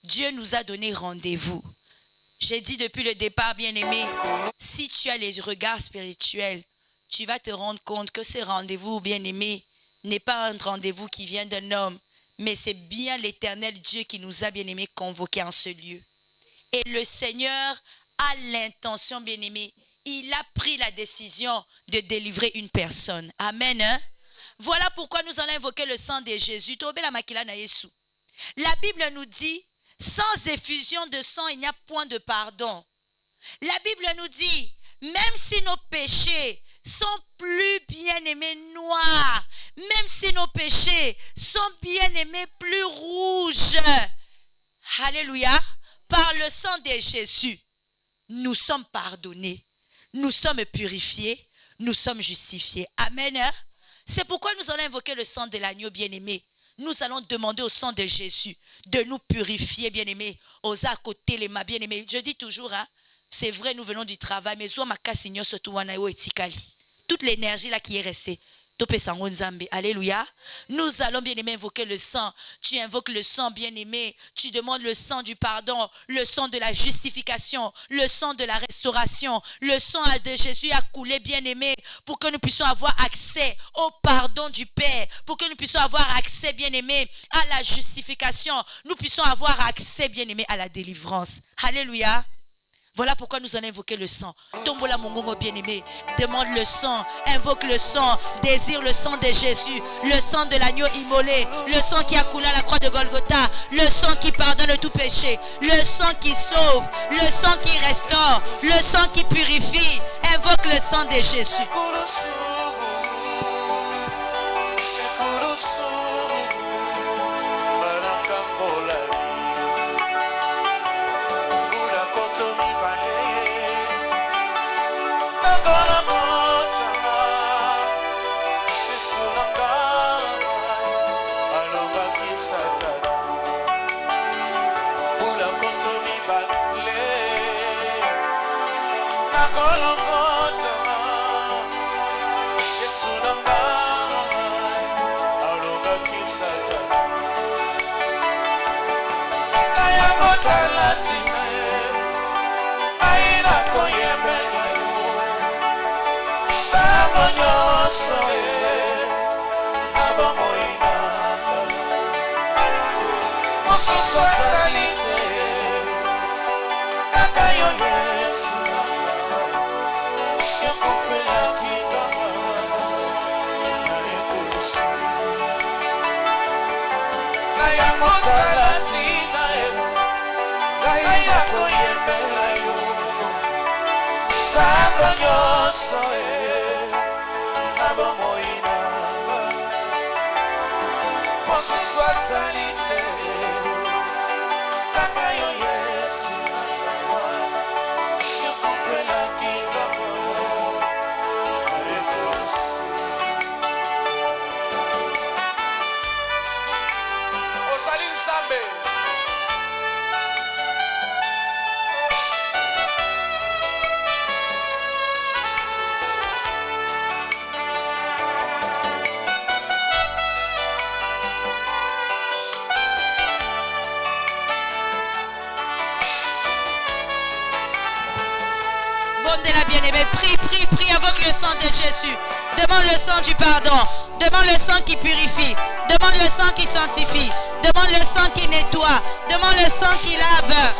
Dieu nous a donné rendez-vous. J'ai dit depuis le départ, bien-aimé, si tu as les regards spirituels, tu vas te rendre compte que ce rendez-vous, bien-aimé, n'est pas un rendez-vous qui vient d'un homme, mais c'est bien l'Éternel Dieu qui nous a, bien-aimés, convoqués en ce lieu. Et le Seigneur a l'intention, bien-aimé, il a pris la décision de délivrer une personne. Amen. Hein? Voilà pourquoi nous allons invoquer le sang de Jésus. La Bible nous dit, sans effusion de sang, il n'y a point de pardon. La Bible nous dit, même si nos péchés sont plus bien-aimés noirs, même si nos péchés sont bien-aimés plus rouges, alléluia, par le sang de Jésus, nous sommes pardonnés, nous sommes purifiés, nous sommes justifiés. Amen. C'est pourquoi nous allons invoquer le sang de l'agneau bien-aimé. Nous allons demander au sang de Jésus de nous purifier, bien-aimés. Aux à côté les mains, bien-aimés. Je dis toujours, hein, c'est vrai, nous venons du travail, mais toute l'énergie là qui est restée. Alléluia. Nous allons bien aimé invoquer le sang. Tu invoques le sang bien aimé. Tu demandes le sang du pardon, le sang de la justification, le sang de la restauration. Le sang de Jésus a coulé bien aimé pour que nous puissions avoir accès au pardon du Père, pour que nous puissions avoir accès bien aimé à la justification. Nous puissions avoir accès bien aimé à la délivrance. Alléluia. Voilà pourquoi nous allons invoquer le sang. Tombola mongongo bien-aimé, demande le sang, invoque le sang, désire le sang de Jésus, le sang de l'agneau immolé, le sang qui a coulé à la croix de Golgotha, le sang qui pardonne tout péché, le sang qui sauve, le sang qui restaure, le sang qui purifie. Invoque le sang de Jésus. Prie, invoque le sang de Jésus. Demande le sang du pardon. Demande le sang qui purifie. Demande le sang qui sanctifie. Demande le sang qui nettoie. Demande le sang qui lave.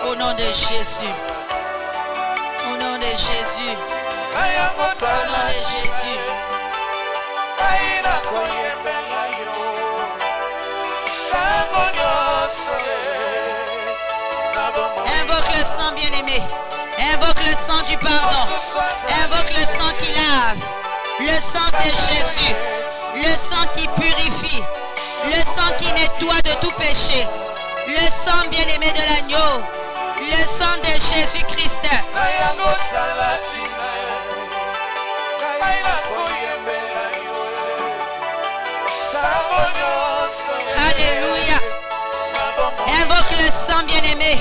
Au nom de Jésus. Au nom de Jésus. Au nom de Jésus. Invoque le sang, bien-aimé. Invoque le sang du pardon. Invoque le sang qui lave. Le sang de Jésus. Le sang qui purifie. Le sang qui nettoie de tout péché. Le sang bien-aimé de l'agneau. Le sang de Jésus-Christ. Alléluia. Invoque le sang bien-aimé.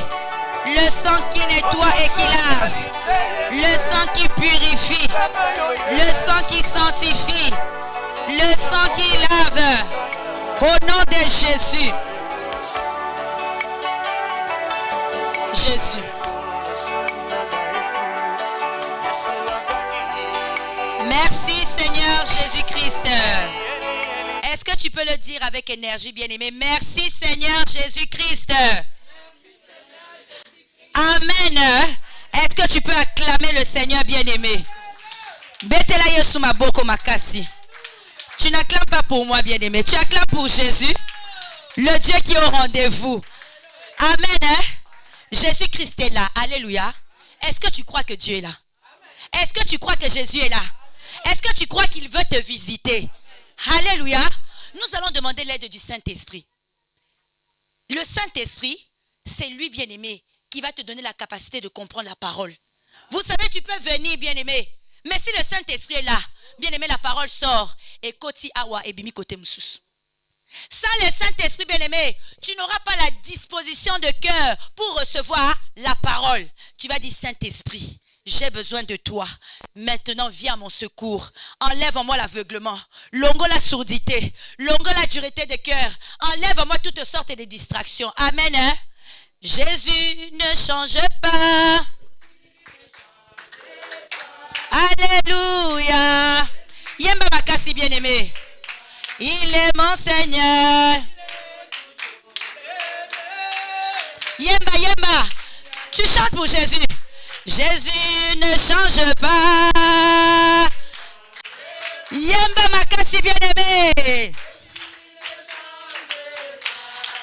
Le sang qui nettoie et qui lave. Le sang qui purifie. Le sang qui sanctifie. Le sang qui lave. Au nom de Jésus. Jésus. Merci Seigneur Jésus-Christ. Est-ce que tu peux le dire avec énergie, bien-aimé? Merci Seigneur Jésus-Christ. Amen. Est-ce que tu peux acclamer le Seigneur bien-aimé? Tu n'acclames pas pour moi, bien-aimé. Tu acclames pour Jésus, le Dieu qui est au rendez-vous. Amen. Jésus-Christ est là. Alléluia. Est-ce que tu crois que Dieu est là? Est-ce que tu crois que Jésus est là? Est-ce que tu crois qu'il veut te visiter? Alléluia. Nous allons demander l'aide du Saint-Esprit. Le Saint-Esprit, c'est lui, bien-aimé, qui va te donner la capacité de comprendre la parole. Vous savez, tu peux venir, bien-aimé, mais si le Saint-Esprit est là, bien-aimé, la parole sort. Et koti awa et bimi kote moussous. Sans le Saint-Esprit, bien-aimé, tu n'auras pas la disposition de cœur pour recevoir la parole. Tu vas dire, Saint-Esprit, j'ai besoin de toi. Maintenant, viens à mon secours. Enlève en moi l'aveuglement. Longo la sourdité. Longo la dureté de cœur. Enlève en moi toutes sortes de distractions. Amen. Hein? Jésus ne change pas. Alléluia. Yemba makasi bien-aimé. Il est mon Seigneur. Yemba, yemba. Tu chantes pour Jésus. Jésus ne change pas. Yemba makasi bien-aimé.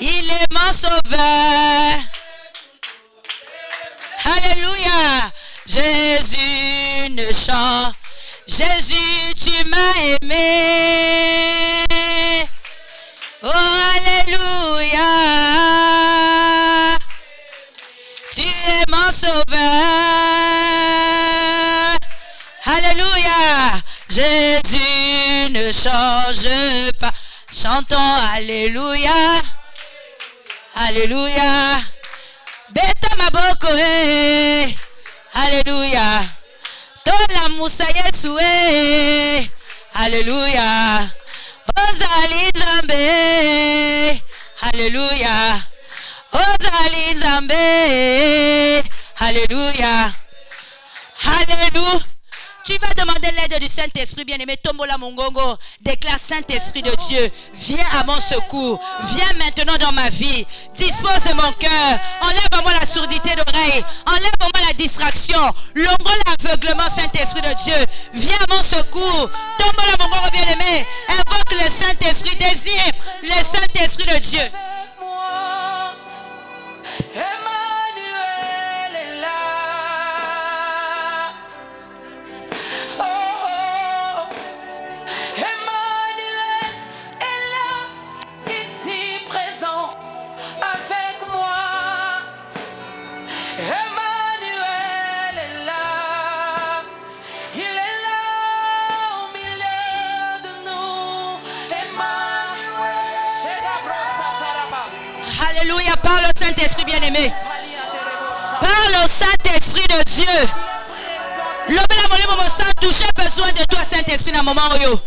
Il est mon sauveur. Alléluia. Jésus ne change. Jésus, tu m'as aimé. Oh, alléluia. Tu es mon sauveur. Alléluia. Jésus ne change pas. Chantons alléluia. Alléluia. Beta maboko. Alléluia. Tola Musa Yetsue. Alléluia. Ozali Nzambe. Alléluia. Ozali Nzambe. Alléluia. Alléluia. Tu vas demander l'aide du Saint-Esprit, bien-aimé. Tombola Mongongo. Déclare, Saint-Esprit de Dieu, viens à mon secours. Viens maintenant dans ma vie. Dispose de mon cœur. Enlève à moi la sourdité d'oreille. Enlève à moi la distraction. Longo l'aveuglement, Saint-Esprit de Dieu. Viens à mon secours. Tombola Mongongo, bien-aimé. Invoque le Saint-Esprit. Désire le Saint-Esprit de Dieu. Alléluia, parle au Saint-Esprit bien-aimé. Parle au Saint-Esprit de Dieu. J'ai besoin de toi, Saint-Esprit, dans le moment où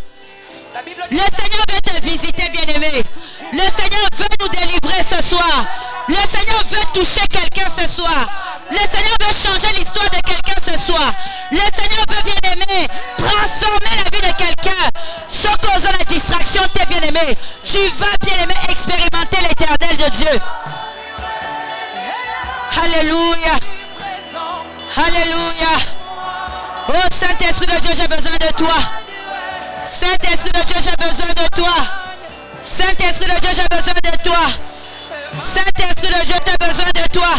le Seigneur veut te visiter, bien-aimé. Le Seigneur veut nous délivrer ce soir. Le Seigneur veut toucher quelqu'un ce soir. Le Seigneur veut changer l'histoire de quelqu'un ce soir. Le Seigneur veut, bien-aimé, transformer la vie de quelqu'un. Ce causant la distraction, t'es bien-aimé. Tu vas, bien-aimé, expérimenter l'éternel de Dieu. Alléluia. Alléluia. Oh Saint-Esprit de Dieu, j'ai besoin de toi. Saint-Esprit de Dieu, j'ai besoin de toi. Saint-Esprit de Dieu, j'ai besoin de toi. Saint-Esprit de Dieu, j'ai besoin de toi.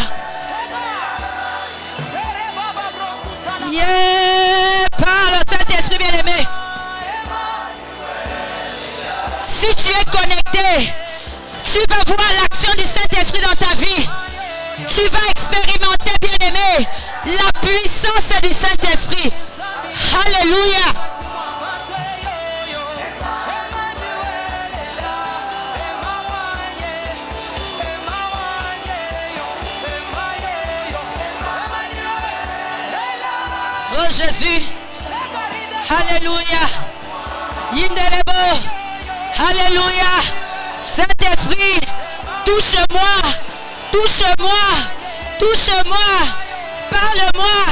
recevoir l'action du Saint-Esprit dans ta vie. Tu vas expérimenter, bien-aimé, la puissance du Saint-Esprit. Alléluia. Oh Jésus. Alléluia. Yindelebo. Alléluia. Saint-Esprit, touche-moi. Touche-moi. Touche-moi. Parle-moi.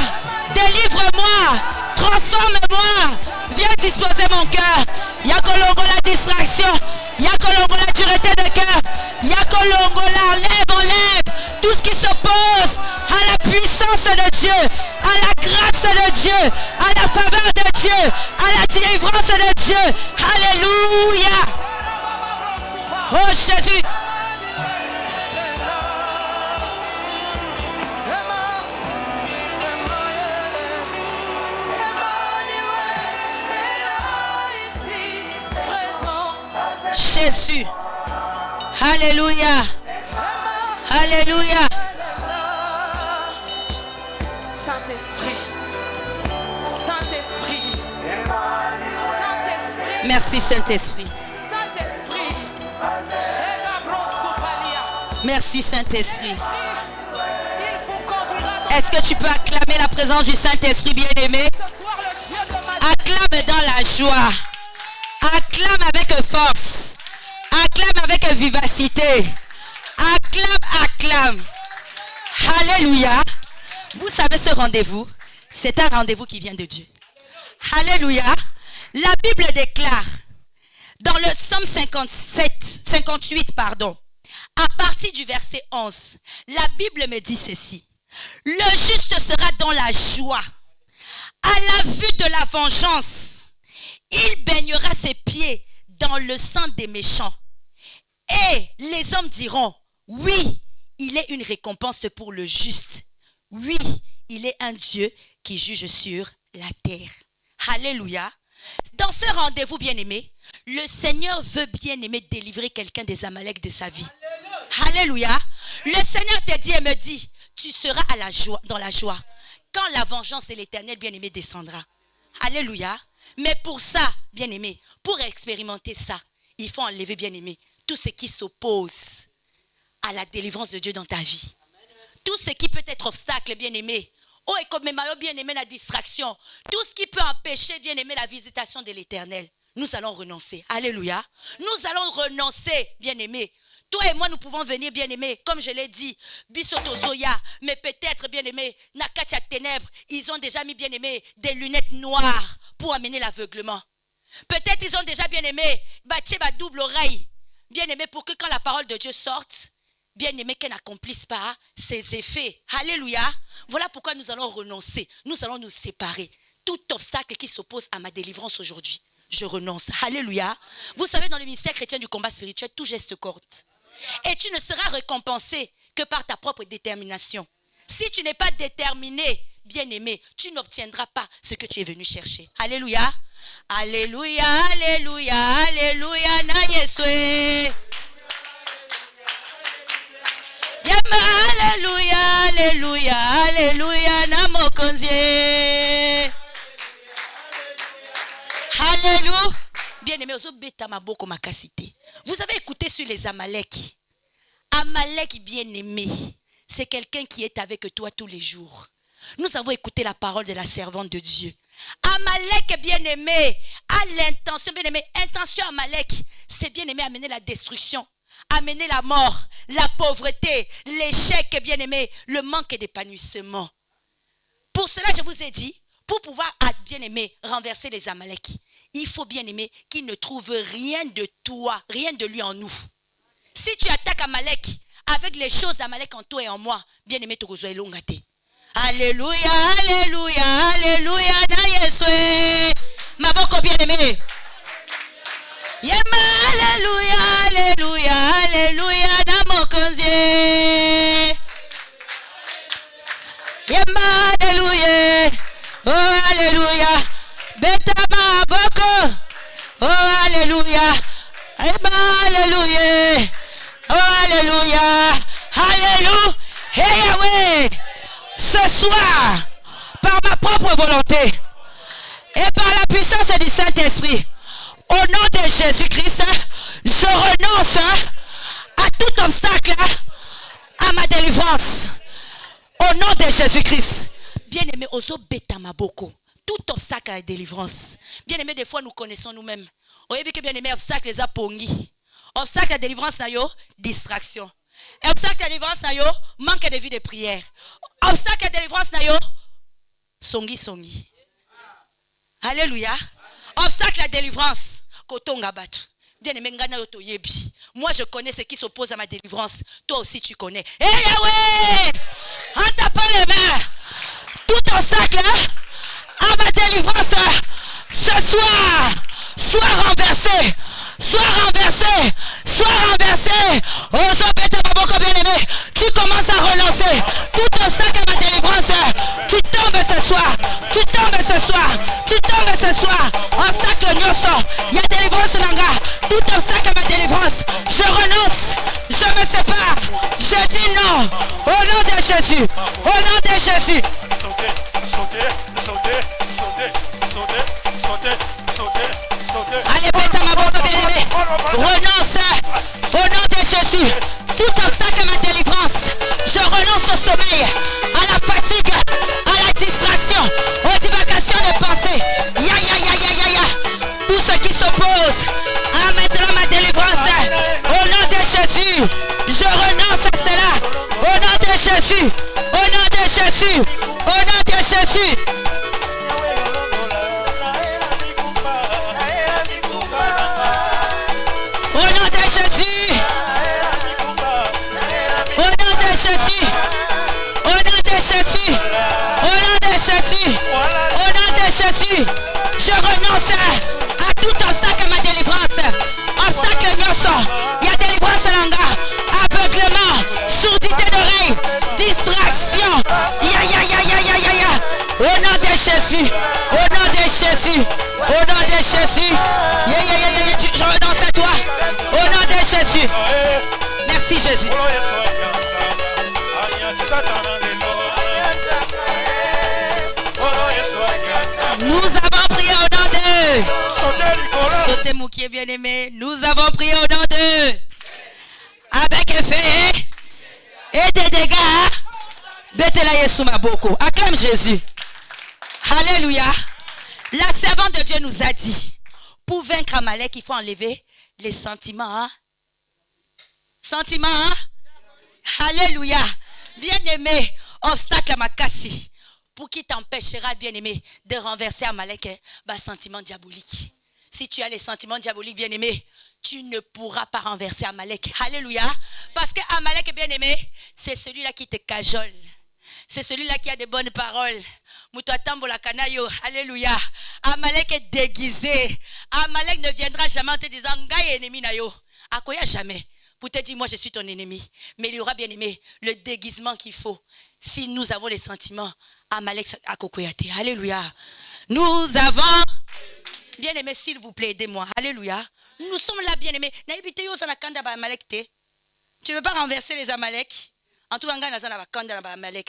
Délivre-moi. Transforme-moi. Viens disposer mon cœur. Yakolongola distraction. Yakolongola dureté de cœur. Yakolongola enlève tout ce qui s'oppose à la puissance de Dieu, à la grâce de Dieu, à la faveur de Dieu, à la délivrance de Dieu. Alléluia. Oh Jésus. Jésus. Alléluia. Alléluia. Saint-Esprit. Saint-Esprit. Saint-Esprit. Merci Saint-Esprit. Saint-Esprit. Merci Saint-Esprit. Est-ce que tu peux acclamer la présence du Saint-Esprit, bien-aimé? Acclame dans la joie. Acclame avec force. Acclame avec vivacité. Acclame. Alléluia. Vous savez, ce rendez-vous, c'est un rendez-vous qui vient de Dieu. Alléluia. La Bible déclare dans le Psaume 58, à partir du verset 11, la Bible me dit ceci. Le juste sera dans la joie. À la vue de la vengeance, il baignera ses pieds dans le sang des méchants. Et les hommes diront, oui, il est une récompense pour le juste. Oui, il est un Dieu qui juge sur la terre. Alléluia. Dans ce rendez-vous, bien-aimé, le Seigneur veut, bien-aimé, délivrer quelqu'un des Amaleks de sa vie. Alléluia. Le Seigneur te dit et me dit, tu seras à la joie, dans la joie, quand la vengeance et l'Éternel, bien-aimé, descendra. Alléluia. Mais pour ça, bien-aimé, pour expérimenter ça, il faut enlever, bien-aimé, tout ce qui s'oppose à la délivrance de Dieu dans ta vie. Tout ce qui peut être obstacle, bien-aimé. Oh, et comme bien-aimé, la distraction. Tout ce qui peut empêcher, bien-aimé, la visitation de l'Éternel. Nous allons renoncer. Alléluia. Nous allons renoncer, bien-aimé. Toi et moi, nous pouvons venir, bien-aimé, comme je l'ai dit, Bisoto Zoya, mais peut-être, bien-aimé, Nakatia Ténèbres, ils ont déjà mis, bien-aimé, des lunettes noires pour amener l'aveuglement. Peut-être ils ont déjà, bien-aimé, bâti ma double oreille, bien-aimé, pour que quand la parole de Dieu sorte, bien-aimé, qu'elle n'accomplisse pas ses effets. Alléluia. Voilà pourquoi nous allons renoncer. Nous allons nous séparer. Tout obstacle qui s'oppose à ma délivrance aujourd'hui, je renonce. Alléluia. Vous savez, dans le ministère chrétien du combat spirituel, tout geste compte. Et tu ne seras récompensé que par ta propre détermination. Si tu n'es pas déterminé, bien-aimé, tu n'obtiendras pas ce que tu es venu chercher. Alléluia. Alléluia, alléluia, alléluia, na Yeswe. Yama, alléluia, alléluia, alléluia, na Mokonzie. Alléluia. Bien-aimé, vous avez écouté sur les Amaleks. Amalek bien-aimé, c'est quelqu'un qui est avec toi tous les jours. Nous avons écouté la parole de la servante de Dieu. Amalek bien-aimé a l'intention, bien-aimé, intention Amalek, c'est bien-aimé amener la destruction, amener la mort, la pauvreté, l'échec, bien-aimé, le manque d'épanouissement. Pour cela, je vous ai dit, pour pouvoir, bien-aimé, renverser les Amalek, il faut, bien-aimé, qu'il ne trouve rien de toi, rien de lui en nous. Si tu attaques Amalek avec les choses d'Amalek en toi et en moi, bien-aimé, tu vas l'ongate. Alléluia, alléluia, alléluia, na Yeswe. Ma boko bien-aimé. Yema, alléluia, alléluia, alléluia, na Mokonzie. Yema, alléluia, oh, alléluia. Betama boko, oh, alléluia. Yema, alléluia, oh, soir, par ma propre volonté et par la puissance du Saint-Esprit, au nom de Jésus-Christ, je renonce à tout obstacle à ma délivrance. Au nom de Jésus-Christ. Bien-aimé, ozo betama boko. Tout obstacle à la délivrance. Bien-aimé, des fois nous connaissons nous-mêmes. Vous voyez que bien-aimé, obstacle les a pongi. Obstacle à la délivrance, distraction. Obstacle à la délivrance, manque de vie de prière. Obstacle à la délivrance, songi. Alléluia. Obstacle à la délivrance. Kotonga batu. Bien-aimé, moi je connais ce qui s'oppose à ma délivrance. Toi aussi tu connais. Hé Yahweh, en tapant les mains, tout obstacle à ma délivrance ce soir, soit renversé. Oh, bien-aimé, tu commences à relancer. Tout obstacle à ma délivrance, tu tombes ce soir. Obstacle nyoso, il y a délivrance langa. Tout obstacle à ma délivrance, je renonce, je me sépare, je dis non. Au nom de Jésus, Allez, pète ma boca, bien-aimé. Renonce au nom de Jésus. Tout obstacle à ma délivrance, je renonce au sommeil, à la fatigue, à la distraction, aux divagations de pensée. Tout ce qui s'oppose à maintenant ma délivrance, au nom de Jésus, je renonce à cela. Au nom de Jésus. Jésus, je renonce à tout obstacle à ma délivrance. Obstacle nyoso, il y a délivrance langa, aveuglement, sourdité d'oreille, distraction. Au nom de Jésus, je renonce à toi. Au nom de Jésus. Merci Jésus. Nous avons prié au nom d'eux. Sautez mon qui est bien aimé. Nous avons prié au nom d'eux. Avec effet et des dégâts. Betela Yesu Maboko. Acclame Jésus. Alléluia. La servante de Dieu nous a dit, pour vaincre Amalek, il faut enlever les sentiments. Sentiments. Alléluia. Bien-aimé, obstacle à ma cassie. Pour qui t'empêchera, bien-aimé, de renverser Amalek, sentiment diabolique. Si tu as les sentiments diaboliques, bien-aimé, tu ne pourras pas renverser Amalek. Alléluia. Parce que Amalek, bien-aimé, c'est celui-là qui te cajole. C'est celui-là qui a de bonnes paroles. Alléluia. Amalek est déguisé. Amalek ne viendra jamais en te disant, Ngai ennemi na yo. Akoya jamais. Pour te dire, moi je suis ton ennemi. Mais il y aura, bien-aimé, le déguisement qu'il faut. Si nous avons les sentiments, Amalek à Kokoyate. Alléluia. Nous avons, bien-aimé, s'il vous plaît, aidez-moi. Alléluia. Nous sommes là, bien-aimés. Tu ne veux pas renverser les Amalek? En tout cas,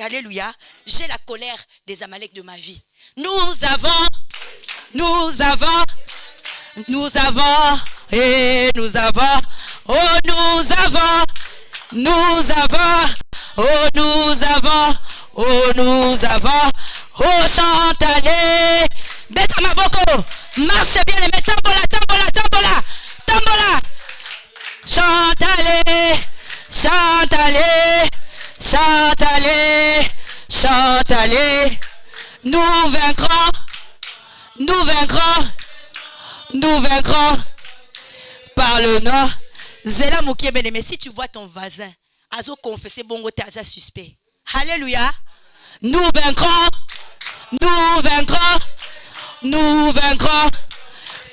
alléluia. J'ai la colère des Amalek de ma vie. Nous avons, oh nous avons, oh Chantalé, Beta Maboko, marche bien les tambola, Chantalé, nous vaincrons par le nom. Zéla Mouké Bénémé, si tu vois ton voisin, azo confesser bongo taza suspect. Alléluia. Nous vaincrons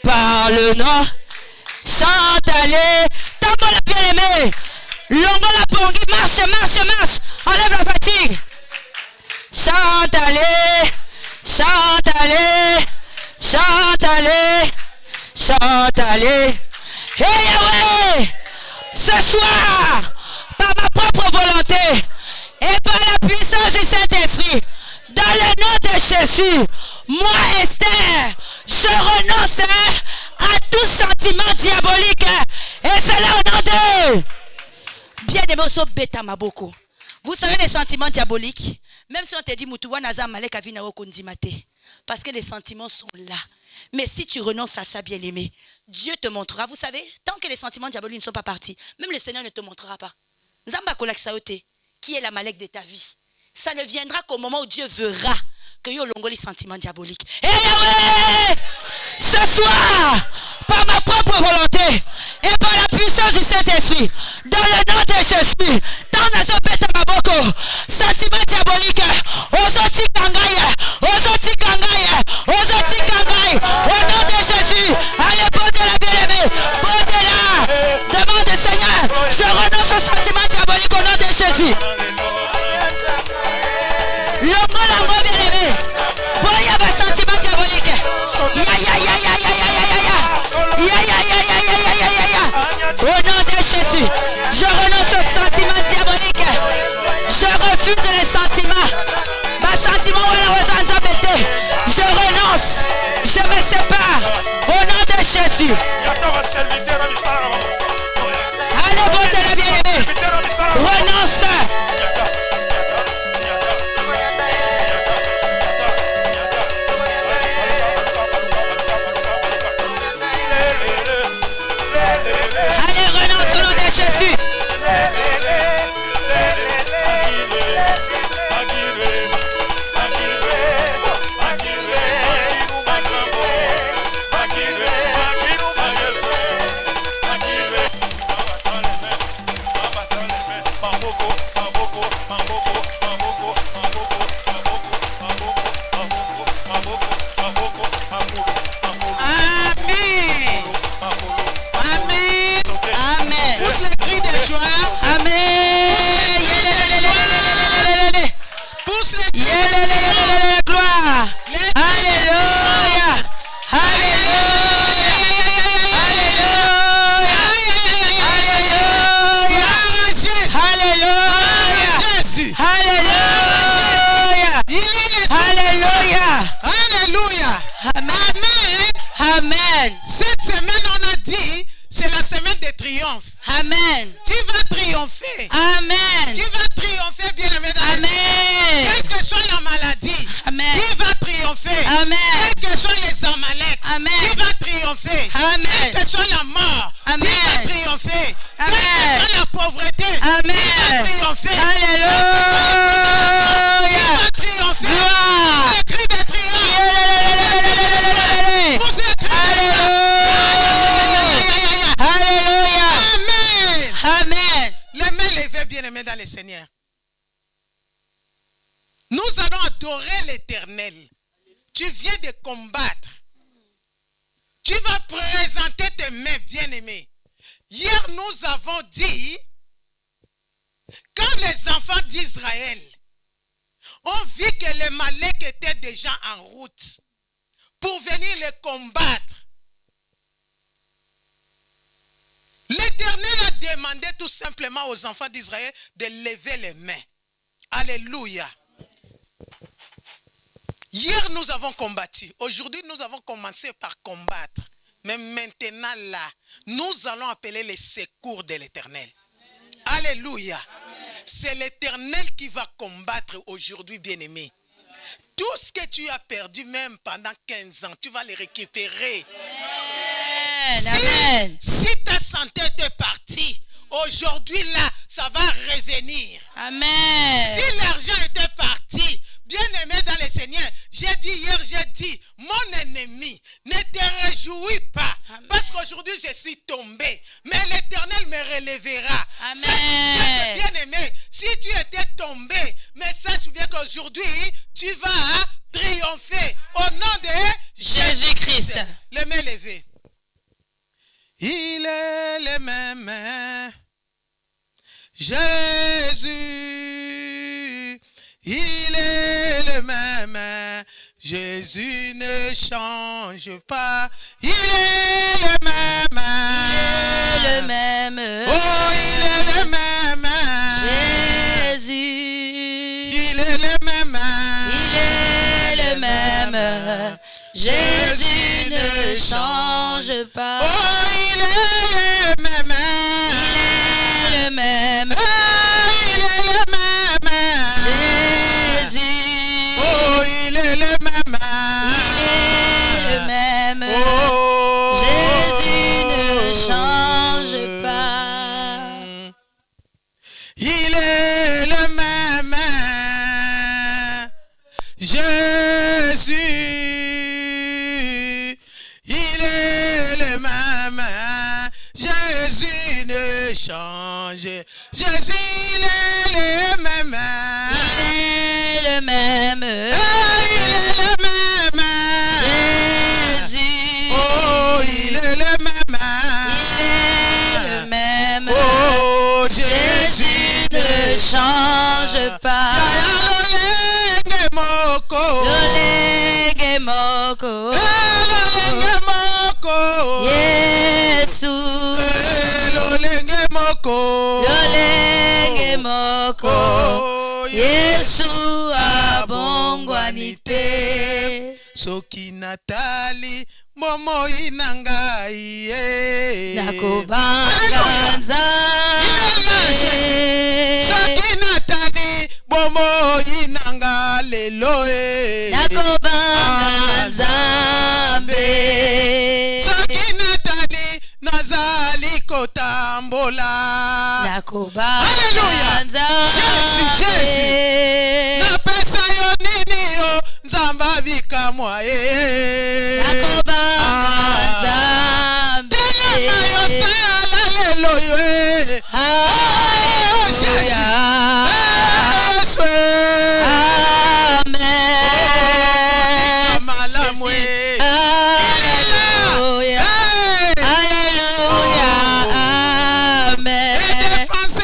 par le nom. Chantalé, tambola bien-aimé. Longola pongi, marche. Enlève la fatigue. Chantalé. Hey Yahweh, ce soir, par ma propre volonté et par la puissance du Saint-Esprit, de Jésus, moi Esther, je renonce à tout sentiment diabolique. Et c'est là au nom de bien-aimé so beta maboko. Vous savez les sentiments diaboliques, même si on te dit Mutuwa Naza Malek Avina Okundimate, parce que les sentiments sont là. Mais si tu renonces à ça, bien-aimé, Dieu te montrera. Vous savez, tant que les sentiments diaboliques ne sont pas partis, même le Seigneur ne te montrera pas. Zamba Kolak Saote, qui est la Malek de ta vie. Ça ne viendra qu'au moment où Dieu verra que yo longo les sentiments diaboliques. Et ouais, ce soir, par ma propre volonté et par la puissance du Saint-Esprit, dans le nom de Jésus, dans la sopette à ma boko, sentiments diaboliques, osoti kangaye, osoti kangaye, osoti kangaye, au nom de Jésus, allez, porte la bien-aimée, porte-la, demande au Seigneur, je renonce aux sentiments diaboliques au nom de Jésus. L'ongo bien-aimé, boya ba sentiment diabolique. Au nom de Jésus, je renonce aux sentiments diaboliques. Je refuse les sentiments. Ma sentiment je renonce. Je me sépare. Au nom de Jésus. Allez, bon de la bien-aimée. Renonce. Allez, renonce au nom de Jésus. Amen. Cette semaine, on a dit, c'est la semaine de triomphe. Amen. Tu vas triompher. Amen. Tu vas triompher, bien-aimé, dans Amen. Quelle que soit la maladie, Amen. tu vas triompher. Amen. Quels que soient les Amalek, Amen. tu vas triompher. Amen. Quelle que soit la mort, Amen. tu vas triompher. Amen. Quelle que soit la pauvreté, Amen. tu vas triompher. Alléluia. Tu vas triompher. Gloire. Le cri de triomphe. Vous êtes Alléluia. Amen. Amen. Les mains levées, bien-aimés dans le Seigneur. Nous allons adorer l'Éternel. Tu viens de combattre. Tu vas présenter tes mains, bien-aimés. Hier, nous avons dit, quand les enfants d'Israël ont vu que les Malek étaient déjà en route pour venir les combattre, l'Éternel a demandé tout simplement aux enfants d'Israël de lever les mains. Alléluia. Hier, nous avons combattu. Aujourd'hui, nous avons commencé par combattre. Mais maintenant, là, nous allons appeler les secours de l'Éternel. Alléluia. C'est l'Éternel qui va combattre aujourd'hui, bien-aimé. Tout ce que tu as perdu, même pendant 15 ans, tu vas les récupérer. Amen. Si ta santé était partie, aujourd'hui, là, ça va revenir. Amen. Si l'argent était parti, bien-aimé dans le Seigneur, j'ai dit hier, j'ai dit, mon ennemi, ne te réjouis pas. Amen. Parce qu'aujourd'hui, je suis tombé. Mais l'Éternel me relèvera. Amen. Sache bien, bien-aimé, si tu étais tombé, mais sache bien qu'aujourd'hui, tu vas triompher au nom de Jésus-Christ. Les mains levées. Il est le même. Jésus, il est le même. Jésus ne change pas. Il est le même. Il est le même. Oh, il est le même. Jésus. Il est le même. Il est le Jésus ne change pas. Oh, il est le même. Il est le même. Oh, il est le même. Jésus. Oh, il est le même. Il est le même. Oh, Jésus ne change pas. Il est le même. Jésus. Il est le même. Jésus ne change. Jésus, il est le même. Il est le même. Oh, il est le même. Jésus. Oh, il est le même. Il est le même. Oh, Jésus ne change pas. Lolenge moko. Lolenge moko. Lolenge moko. Yesu. Lolenge moko. Lolenge moko. Oh, Yesu abongwanite. Soki natali momo inangai. Nakobanga nzambe. Soki natali momo inanga lelo. Nakobanga nzambe. Soki natali nazali kotambola. Nakobanga nzambe. Napesa yo nini yo nzamba bikamwa ye. Nakobanga nzambe. Telema yo sala lelo yo. Hallelujah. Amen. Malamwe. Hallelujah. Hallelujah. Amen. Hallelujah.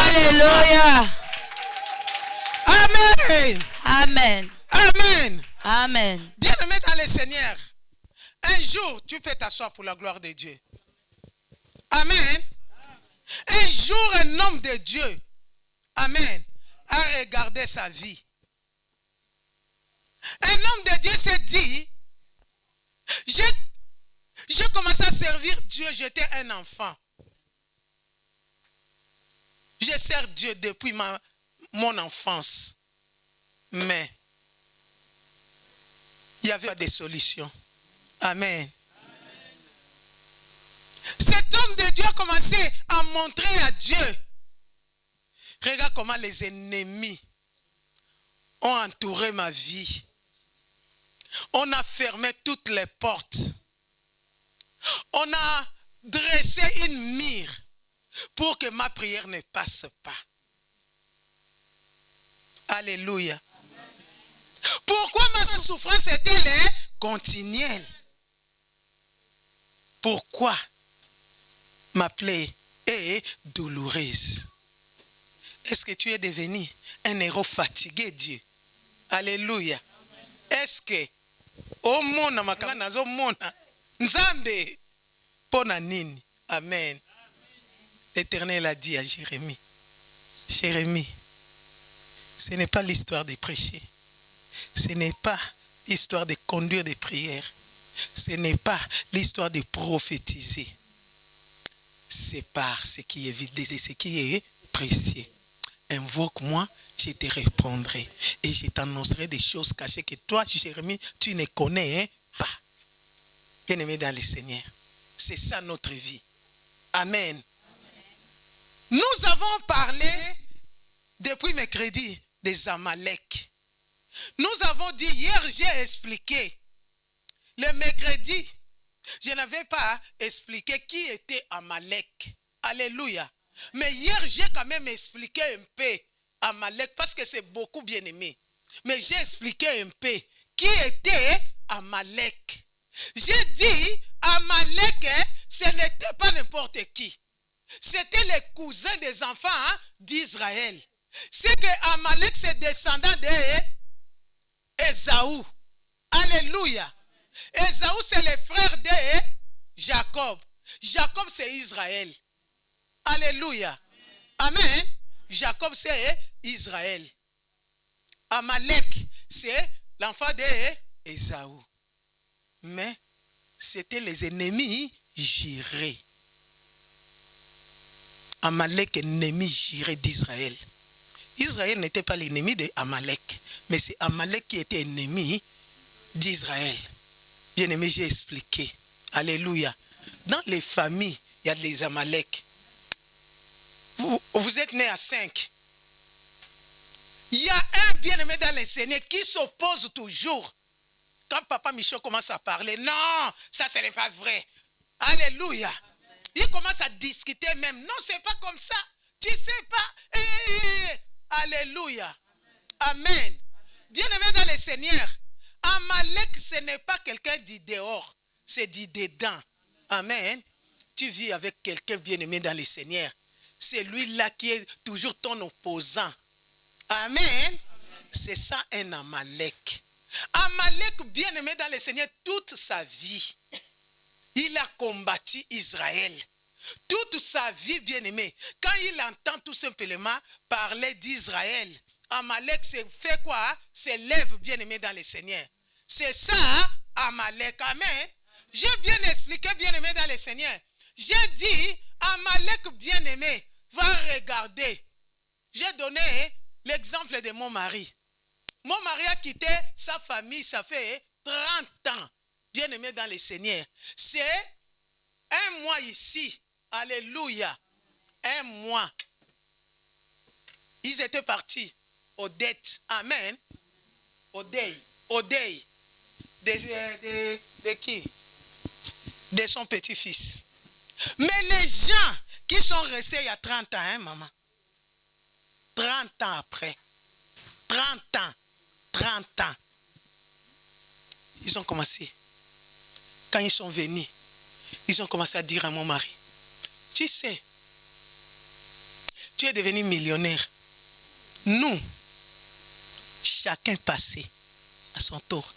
Alléluia. Amen. Amen. Amen. Amen. Bien-aimé dans le Seigneur, un jour, tu peux t'asseoir pour la gloire de Dieu. Amen. Un jour, un homme de Dieu, amen, a regardé sa vie. Un homme de Dieu s'est dit, j'ai commencé à servir Dieu, j'étais un enfant. Je sers Dieu depuis mon enfance. Mais il y avait des solutions. Amen. Cet homme de Dieu a commencé à montrer à Dieu. Regarde comment les ennemis ont entouré ma vie. On a fermé toutes les portes. On a dressé une mire pour que ma prière ne passe pas. Alléluia. Pourquoi ma souffrance était continuelle? Pourquoi m'appeler et douloureuse. Est-ce que tu es devenu un héros fatigué, Dieu? Alléluia. Est-ce que omona makanga nazo mona nzambe pona nini? Amen. L'Éternel a dit à Jérémie, Jérémie, ce n'est pas l'histoire de prêcher. Ce n'est pas l'histoire de conduire des prières. Ce n'est pas l'histoire de prophétiser. C'est par ce qui est vide, ce qui est précieux. Invoque-moi, je te répondrai. Et je t'annoncerai des choses cachées que toi, Jérémie, tu ne connais pas. Bien-aimé dans le Seigneur, c'est ça notre vie. Amen. Nous avons parlé depuis mercredi des Amalek. Nous avons dit, hier j'ai expliqué. Le mercredi, je n'avais pas expliqué qui était Amalek. Alléluia. Mais hier j'ai quand même expliqué un peu Amalek parce que c'est beaucoup bien aimé. Mais j'ai expliqué un peu qui était Amalek. J'ai dit Amalek, ce n'était pas n'importe qui. C'était les cousins des enfants d'Israël. C'est que Amalek, c'est descendant d'Ésaü. Alléluia. Ésaü, c'est le frère de Jacob. Jacob, c'est Israël. Alléluia. Amen. Jacob, c'est Israël. Amalek, c'est l'enfant d'Ésaü. Mais c'était les ennemis jurés. Amalek, ennemi juré d'Israël. Israël n'était pas l'ennemi d'Amalek, mais c'est Amalek qui était ennemi d'Israël. Bien aimé, j'ai expliqué. Alléluia. Dans les familles, il y a des Amalek. Vous êtes nés à 5. Il y a un bien-aimé dans le Seigneur qui s'oppose toujours. Quand Papa Michel commence à parler, non, ça ce n'est pas vrai. Alléluia. Il commence à discuter même. Non, c'est pas comme ça. Tu sais pas. Alléluia. Amen. Bien-aimé dans le Seigneur, Amalek, ce n'est pas quelqu'un dit dehors, c'est dit dedans. Amen. Tu vis avec quelqu'un bien-aimé dans le Seigneur. C'est lui-là qui est toujours ton opposant. Amen. C'est ça un Amalek. Amalek, bien-aimé dans le Seigneur, toute sa vie, il a combattu Israël. Toute sa vie, bien-aimé, quand il entend tout simplement parler d'Israël, Amalek fait quoi? S'élève, bien-aimé dans le Seigneur. C'est ça, Amalek. Amen. J'ai bien expliqué, bien-aimé dans le Seigneur. J'ai dit, Amalek, bien-aimé, va regarder. J'ai donné l'exemple de mon mari. Mon mari a quitté sa famille, ça fait 30 ans. Bien-aimé dans le Seigneur. C'est un mois ici. Alléluia. Un mois. Ils étaient partis aux dettes. Amen. Au deuil. Au deuil. De qui? De son petit-fils. Mais les gens qui sont restés il y a 30 ans, hein, maman? 30 ans après. 30 ans. 30 ans. Ils ont commencé. Quand ils sont venus, ils ont commencé à dire à mon mari, tu sais, tu es devenu millionnaire. Nous, chacun passait à son tour.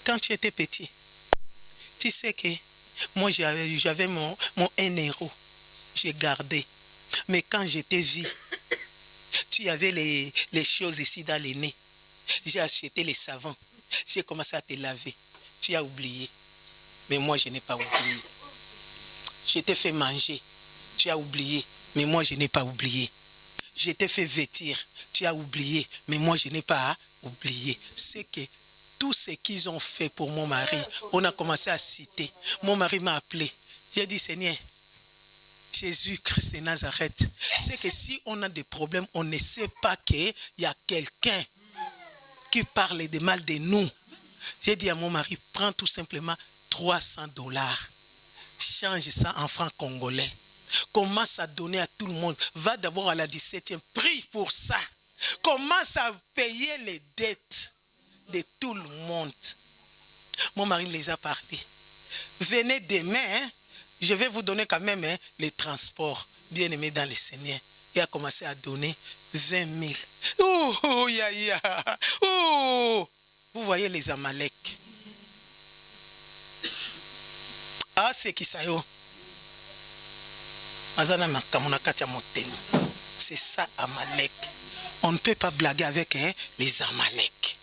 Quand tu étais petit, tu sais que moi j'avais mon 1 euro. J'ai gardé. Mais quand j'étais vu, tu avais les choses ici dans les nez. J'ai acheté les savons. J'ai commencé à te laver. Tu as oublié. Mais moi, je n'ai pas oublié. Je t'ai fait manger. Tu as oublié. Mais moi, je n'ai pas oublié. Je t'ai fait vêtir. Tu as oublié. Mais moi, je n'ai pas oublié. C'est que tout ce qu'ils ont fait pour mon mari, on a commencé à citer. Mon mari m'a appelé. J'ai dit, Seigneur, Jésus-Christ de Nazareth, c'est que si on a des problèmes, on ne sait pas qu'il y a quelqu'un qui parle de mal de nous. J'ai dit à mon mari, prends tout simplement $300. Change ça en francs congolais. Commence à donner à tout le monde. Va d'abord à la 17e. Prie pour ça. Commence à payer les dettes de tout le monde. Mon mari les a parlé. Venez demain, je vais vous donner quand même les transports. Bien-aimé dans le Seigneur. Il a commencé à donner 20 000. Oh, ya, ya. Oh. Vous voyez les Amalek. Ah, c'est qui ça yo? C'est ça, Amalek. On ne peut pas blaguer avec les Amalek.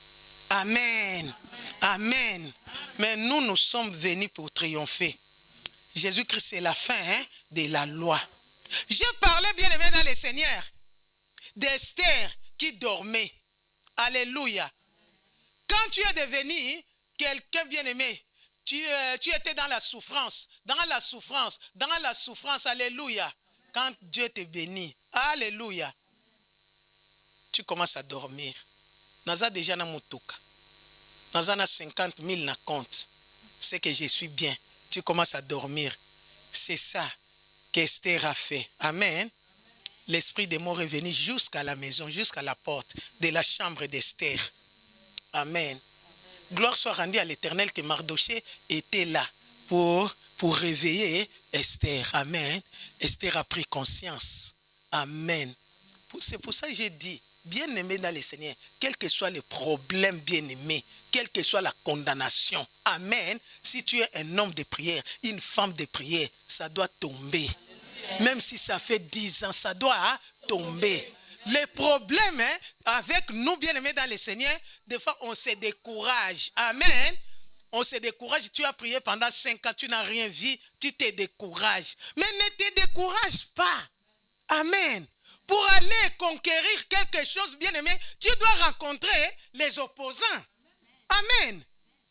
Amen. Amen. Mais nous sommes venus pour triompher. Jésus-Christ, c'est la fin de la loi. Je parlais, bien aimé dans le Seigneur, d'Esther qui dormait. Alléluia. Quand tu es devenu quelqu'un bien aimé, tu étais dans la souffrance, alléluia. Quand Dieu te bénit, alléluia, tu commences à dormir. Naza déjà na mutuka. Naza na 50 000 na compte. C'est que je suis bien. Tu commences à dormir. C'est ça qu'Esther a fait. Amen. L'esprit des morts est venu jusqu'à la maison, jusqu'à la porte de la chambre d'Esther. Amen. Gloire soit rendue à l'Éternel que Mardoché était là pour réveiller Esther. Amen. Esther a pris conscience. Amen. C'est pour ça que j'ai dit, bien-aimé dans le Seigneur, quel que soit le problème, bien-aimé, quelle que soit la condamnation, amen, si tu es un homme de prière, une femme de prière, ça doit tomber. Même si ça fait 10 ans, ça doit tomber. Les problèmes avec nous, bien-aimés dans le Seigneur, des fois on se décourage. Amen. On se décourage. Tu as prié pendant 5 ans, tu n'as rien vu, tu te décourages. Mais ne te décourage pas. Amen. Pour aller conquérir quelque chose, bien-aimé, tu dois rencontrer les opposants. Amen.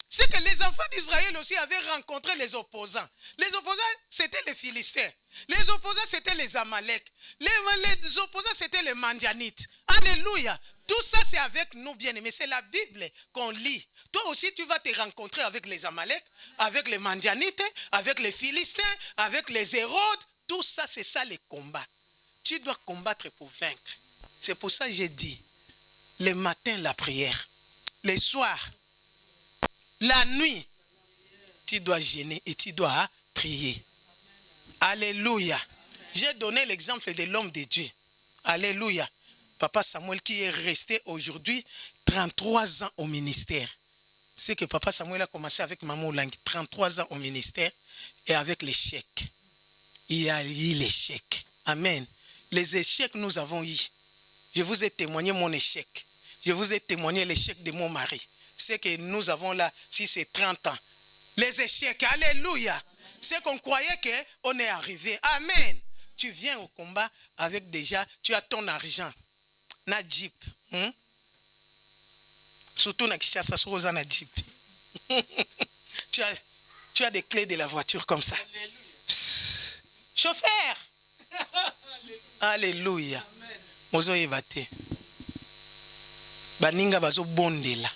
C'est que les enfants d'Israël aussi avaient rencontré les opposants. Les opposants, c'était les Philistins. Les opposants, c'était les Amalek. Les opposants, c'était les Mandianites. Alléluia. Tout ça, c'est avec nous, bien-aimés. C'est la Bible qu'on lit. Toi aussi, tu vas te rencontrer avec les Amalek, avec les Mandianites, avec les Philistins, avec les Hérodes. Tout ça, c'est ça les combats. Tu dois combattre pour vaincre. C'est pour ça que j'ai dit, le matin, la prière. Le soir, la nuit, tu dois jeûner et tu dois prier. Alléluia. J'ai donné l'exemple de l'homme de Dieu. Alléluia. Papa Samuel qui est resté aujourd'hui 33 ans au ministère. C'est que Papa Samuel a commencé avec Maman Olangi, 33 ans au ministère et avec l'échec. Il y a eu l'échec. Amen. Les échecs nous avons eu. Je vous ai témoigné mon échec. Je vous ai témoigné l'échec de mon mari. C'est que nous avons là, si c'est 30 ans. Les échecs, alléluia. C'est qu'on croyait qu'on est arrivé. Amen. Tu viens au combat avec déjà, tu as ton argent. Na Jeep. Surtout na Kishasa, Rosa na Jeep. tu as des clés de la voiture comme ça. Chauffeur. Alléluia. Mozo ebate. Baninga bazo bondela.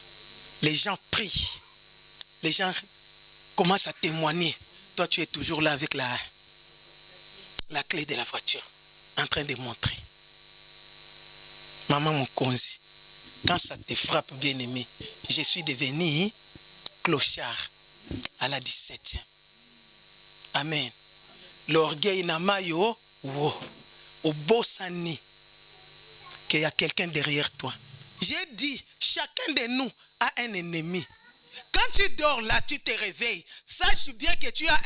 Les gens prient. Les gens commencent à témoigner. Toi, tu es toujours là avec la clé de la voiture, en train de montrer. Maman Mokonzi, quand ça te frappe, bien-aimé, je suis devenu clochard à la 17e. Amen. L'orgueil n'a mayo, au bossani, qu'il y a quelqu'un derrière toi. J'ai dit, chacun de nous a un ennemi. Quand tu dors là, tu te réveilles. Sache bien que tu as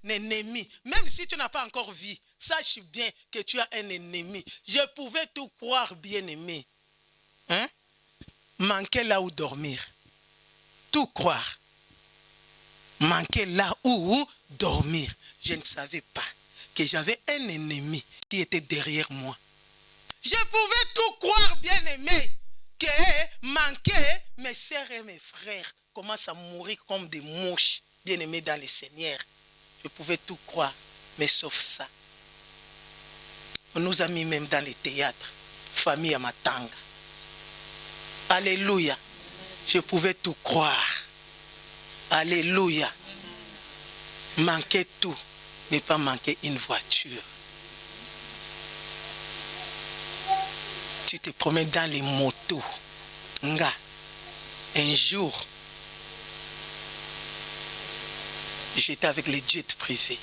un ennemi. Même si tu n'as pas encore vu, sache bien que tu as un ennemi. Je pouvais tout croire, bien-aimé. Manquer là où dormir. Tout croire. Manquer là où dormir. Je ne savais pas que j'avais un ennemi qui était derrière moi. Je pouvais tout croire, bien-aimé, que manquer mes sœurs et mes frères commencent à mourir comme des mouches, bien-aimés dans le Seigneur. Je pouvais tout croire, mais sauf ça. On nous a mis même dans les théâtres, famille à Matanga. Alléluia. Je pouvais tout croire. Alléluia. Manquer tout, mais pas manquer une voiture. Tu te promènes dans les motos. Nga, un jour, j'étais avec les jets privés.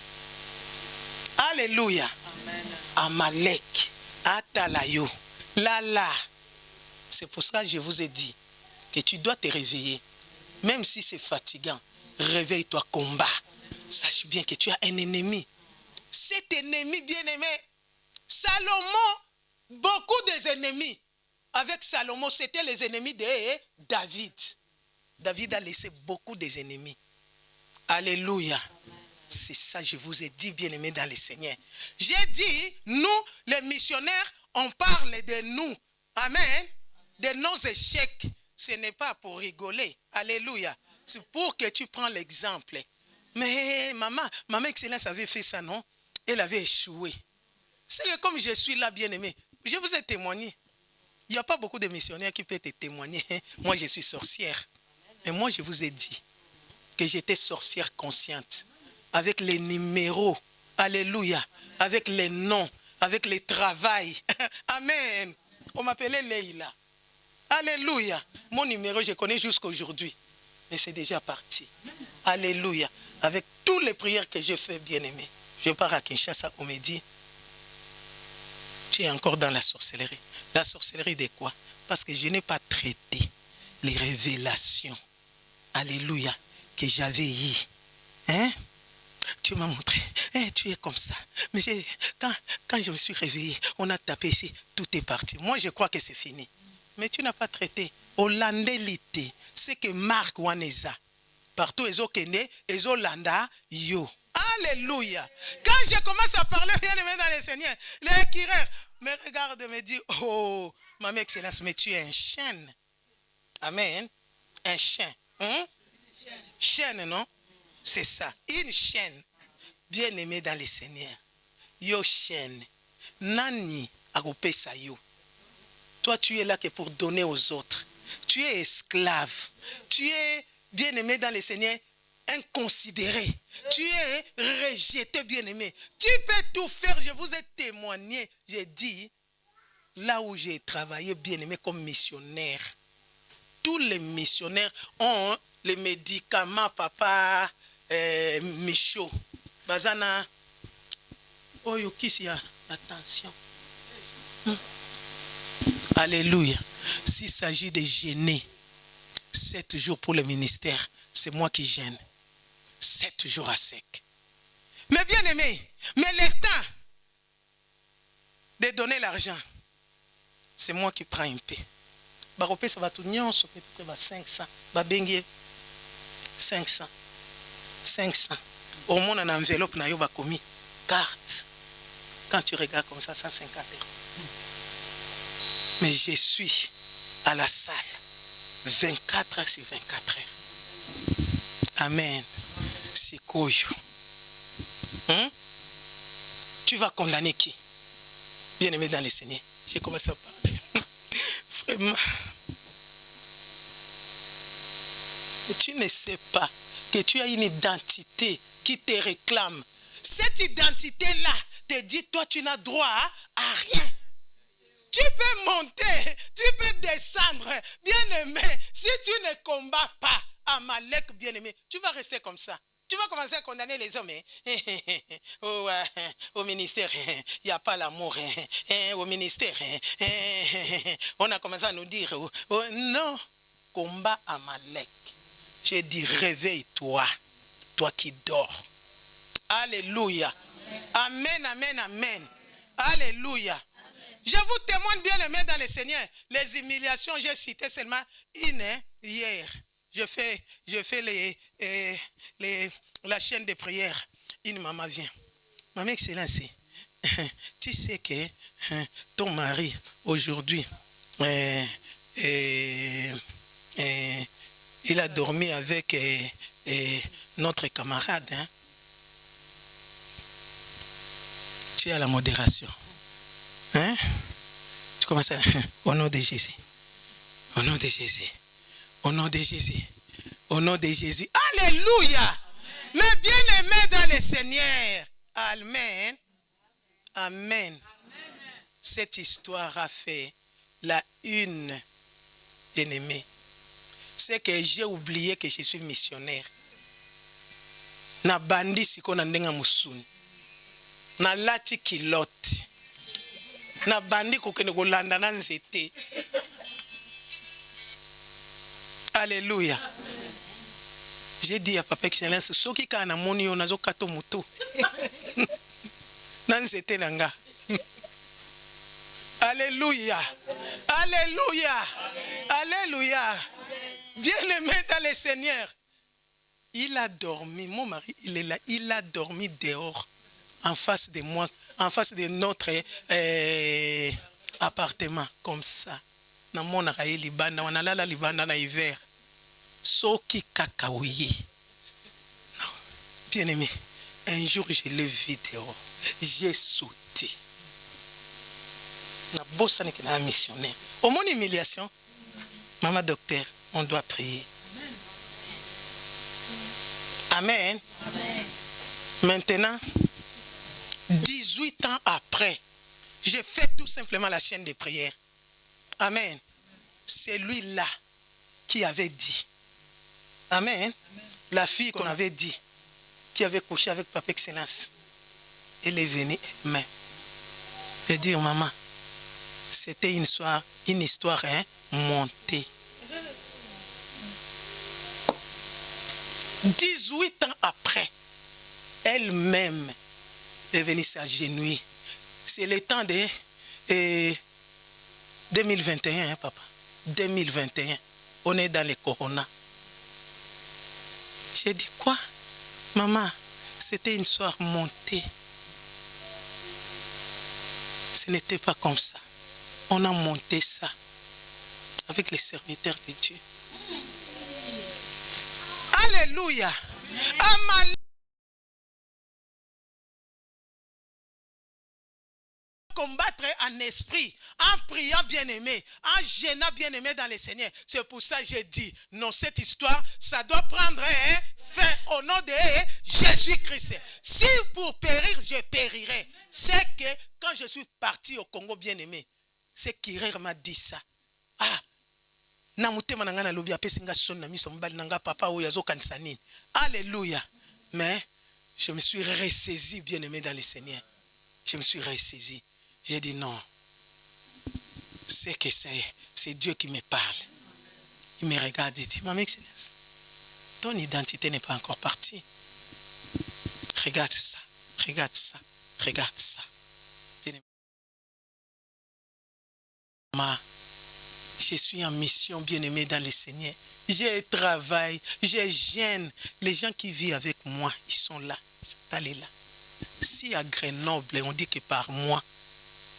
Alléluia. Amalek, Atalayo, Lala. C'est pour ça que je vous ai dit que tu dois te réveiller. Même si c'est fatigant, réveille-toi, combat. Sache bien que tu as un ennemi. Cet ennemi bien-aimé, Salomon, beaucoup des ennemis. Avec Salomon, c'était les ennemis de David. David a laissé beaucoup des ennemis. Alléluia. C'est ça que je vous ai dit, bien-aimés dans le Seigneur. J'ai dit, nous, les missionnaires, on parle de nous. Amen. De nos échecs. Ce n'est pas pour rigoler. Alléluia. C'est pour que tu prends l'exemple. Mais maman Excellence avait fait ça, non? Elle avait échoué. C'est que comme je suis là, bien-aimé, je vous ai témoigné. Il n'y a pas beaucoup de missionnaires qui peuvent te témoigner. Moi, je suis sorcière. Et moi, je vous ai dit que j'étais sorcière consciente. Avec les numéros. Alléluia. Avec les noms. Avec les travails. Amen. On m'appelait Leïla. Alléluia. Mon numéro, je connais jusqu'à aujourd'hui. Mais c'est déjà parti. Alléluia. Avec toutes les prières que j'ai fait, bien-aimé. Je pars à Kinshasa, on me dit, tu es encore dans la sorcellerie. La sorcellerie de quoi? Parce que je n'ai pas traité les révélations. Alléluia. Que j'avais eues. Hein? Tu m'as montré. Tu es comme ça. Mais quand je me suis réveillé, on a tapé ici. Tout est parti. Moi, je crois que c'est fini. Mais tu n'as pas traité. Hollandélité. C'est que Marc Waneza. Partout, ils ont kené, ils ont landa, yo. Alléluia. Quand je commence à parler, bien aimé dans le Seigneur, l'équireur me regarde et me dit, oh, Maman Excellence, mais tu es un chêne. Amen. Un chêne. Chêne, non? C'est ça. Une chaîne. Bien aimé dans le Seigneur. Yo chaîne. Nani agopesa yo. Toi, tu es là que pour donner aux autres. Tu es esclave. Tu es bien-aimé dans le Seigneur, inconsidéré. Tu es rejeté, bien-aimé. Tu peux tout faire. Je vous ai témoigné. J'ai dit, là où j'ai travaillé, bien-aimé, comme missionnaire, tous les missionnaires ont les médicaments, papa, Michaud. Bazana, oyo kisia, attention. Alléluia. S'il s'agit de gêner, 7 jours pour le ministère, c'est moi qui gêne. 7 jours à sec. Mais bien aimé, mais le temps de donner l'argent, c'est moi qui prends une paix. Baropé, ça va tout nyons, peut-être 500. Babengue, 500. 500. Au moins, en enveloppe, na yo ba commis carte. Quand tu regardes comme ça, 150 €. Mais je suis à la salle 24 heures sur 24 heures. Amen. C'est quoi? Tu vas condamner qui? Bien aimé dans les Seigneurs. J'ai commencé à parler. Vraiment. Mais tu ne sais pas que tu as une identité qui te réclame. Cette identité-là te dit, toi, tu n'as droit à rien. Tu peux monter, tu peux descendre. Bien-aimé, si tu ne combats pas Amalek, bien-aimé, tu vas rester comme ça. Tu vas commencer à condamner les hommes. Au ministère, il n'y a pas l'amour. Au ministère, on a commencé à nous dire, non, combat Amalek. J'ai dit, réveille-toi, toi qui dors. Alléluia. Amen, amen, amen. Alléluia. Je vous témoigne bien aimé dans le Seigneur. Les humiliations, j'ai cité seulement une hier. Je fais la chaîne de prière. Une maman vient. Maman Excellence, tu sais que ton mari, aujourd'hui, il a dormi avec notre camarade. Hein? Tu es à la modération. Hein? Tu commences à... Au nom de Jésus. Au nom de Jésus. Au nom de Jésus. Au nom de Jésus. Alléluia. Mais bien aimé dans le Seigneur. Amen. Amen. Cette histoire a fait la une d'ennemis. C'est que j'ai oublié que je suis missionnaire. Na bandi siko na ndenga musuni. Na lati kilote. Na bandi kokene kolanda na nzete. Alléluia. J'ai dit à Papa Excellence, ce qui kana moni yo nazo kato mutu. Na nzete nanga. Alléluia. Alléluia. Alléluia. Bien-aimé dans le Seigneur. Il a dormi, mon mari, il est là, il a dormi dehors, en face de moi, en face de notre appartement, comme ça. Na mona kaye libanda, on a la libanda na hiver. Soki kakaouye. Bien-aimé, un jour je l'ai vu dehors, j'ai sauté. Na bossa n'est qu'un missionnaire. Au mon humiliation, maman docteur, on doit prier. Amen. Amen. Maintenant, 18 ans après, j'ai fait tout simplement la chaîne de prière. Amen. C'est lui-là qui avait dit. Amen. Amen. La fille qu'on avait dit, qui avait couché avec Papa Excellence, elle est venue elle-même. Elle dit, maman, c'était une histoire montée. 18 ans après, elle-même est venue s'agenouiller. C'est le temps de 2021, papa. 2021. On est dans le corona. J'ai dit quoi? Maman, c'était une soirée montée. Ce n'était pas comme ça. On a monté ça avec les serviteurs de Dieu. Alléluia. Combattre en esprit, en priant bien-aimé, en gênant bien-aimé dans le Seigneur. C'est pour ça que j'ai dit, non, cette histoire, ça doit prendre fin au nom de Jésus-Christ. Si pour périr, je périrai. C'est que quand je suis parti au Congo bien-aimé, c'est Kirer m'a dit ça. Ah, alléluia. Mais je me suis ressaisi bien-aimé dans le Seigneur. Je me suis ressaisi. J'ai dit non. C'est que c'est Dieu qui me parle. Il me regarde et dit, Maman Excellence, ton identité n'est pas encore partie. Regarde ça, regarde ça, regarde ça. Je suis en mission bien-aimé dans le Seigneur. Je travaille, je gêne. Les gens qui vivent avec moi, ils sont là. Allez là. Si à Grenoble, on dit que par mois,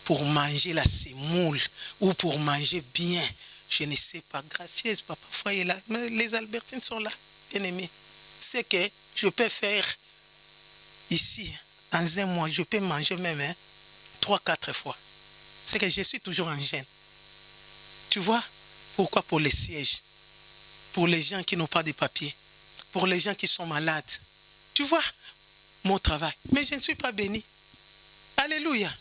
pour manger la semoule ou pour manger bien, je ne sais pas, gracieuse, papa, foyer là, mais les Albertines sont là, bien aimés. C'est que je peux faire ici, dans un mois, je peux manger même 3-4 fois. C'est que je suis toujours en gêne. Tu vois, pourquoi? Pour les sièges, pour les gens qui n'ont pas de papier, pour les gens qui sont malades. Tu vois, mon travail. Mais je ne suis pas béni. Alléluia.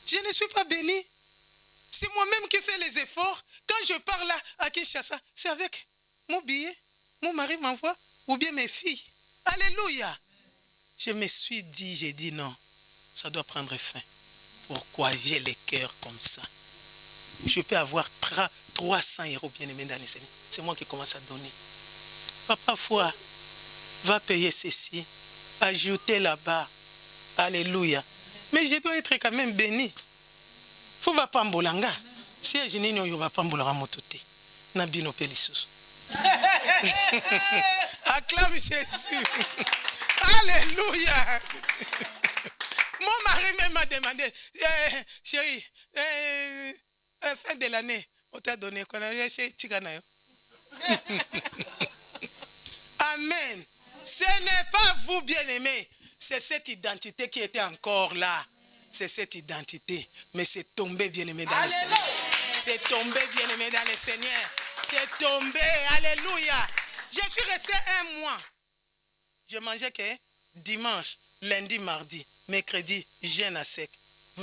Je ne suis pas béni. C'est moi-même qui fais les efforts. Quand je pars là à Kinshasa, c'est avec mon billet. Mon mari m'envoie, ou bien mes filles. Alléluia. Je me suis dit, j'ai dit non, ça doit prendre fin. Pourquoi j'ai le cœur comme ça? Je peux avoir 300 € bien-aimés dans les Seigneur. C'est moi qui commence à donner. Papa foi, va payer ceci. Ajouter là-bas. Alléluia. Mais je dois être quand même béni. Faut va pas mbolanga. Si je n'ai pas pambolanga mototé. Nabino pelissus. Acclame Jésus. Alléluia. Mon mari même m'a demandé, chérie, fin de l'année, on t'a donné quoi? Amen. Ce n'est pas vous, bien-aimés. C'est cette identité qui était encore là. C'est cette identité. Mais c'est tombé, bien-aimé, dans le Seigneur. C'est tombé, bien-aimé, dans le Seigneur. C'est tombé. Alléluia. Je suis resté un mois. Je mangeais que dimanche, lundi, mardi, mercredi, jeûne à sec.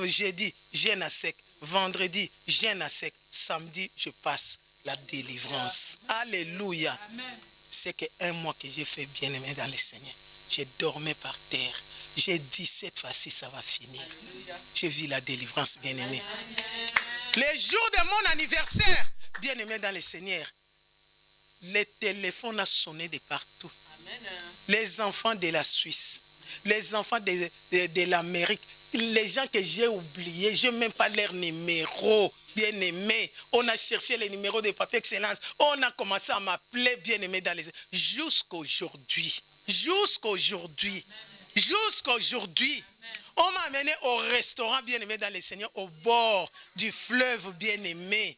Jeudi, jeûne à sec. Vendredi, jeûne à sec. Samedi, je passe la délivrance. Alléluia. C'est qu'un mois que j'ai fait bien-aimé dans le Seigneur. Je dormais par terre. J'ai dit cette fois-ci, ça va finir. J'ai vu la délivrance, bien-aimé. Les jours de mon anniversaire, bien-aimé dans le Seigneur, les téléphones ont sonné de partout. Les enfants de la Suisse, les enfants de l'Amérique, les gens que j'ai oubliés, je n'ai même pas leur numéro, bien-aimé. On a cherché les numéros de Papa Excellence. On a commencé à m'appeler bien-aimé dans les... Jusqu'aujourd'hui. Jusqu'aujourd'hui. Jusqu'aujourd'hui. On m'a amené au restaurant bien-aimé dans les Seigneurs, au bord du fleuve bien-aimé.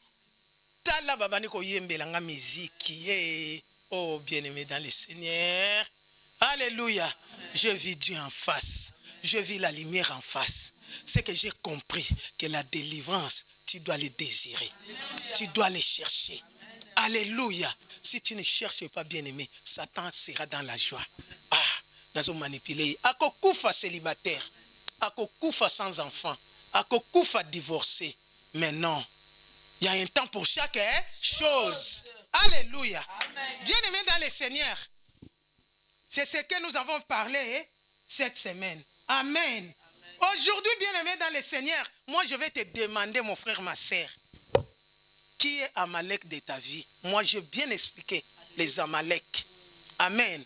Tala babani ko yembelanga musique. Oh bien-aimé dans les Seigneurs. Alléluia. Je vis Dieu en face. Je vis la lumière en face. C'est que j'ai compris que la délivrance, tu dois les désirer. Tu dois les chercher. Alléluia. Si tu ne cherches pas bien-aimé, Satan sera dans la joie. Ah, nous avons manipulé. Akokufa célibataire. Akokufa sans enfant. Akokufa divorcé. Mais non. Il y a un temps pour chaque chose. Alléluia. Bien-aimé dans le Seigneur. C'est ce que nous avons parlé cette semaine. Amen. Aujourd'hui, bien-aimé dans le Seigneur, moi je vais te demander, mon frère, ma soeur, qui est Amalek de ta vie? Moi, je vais bien expliquer les Amalek. Amen.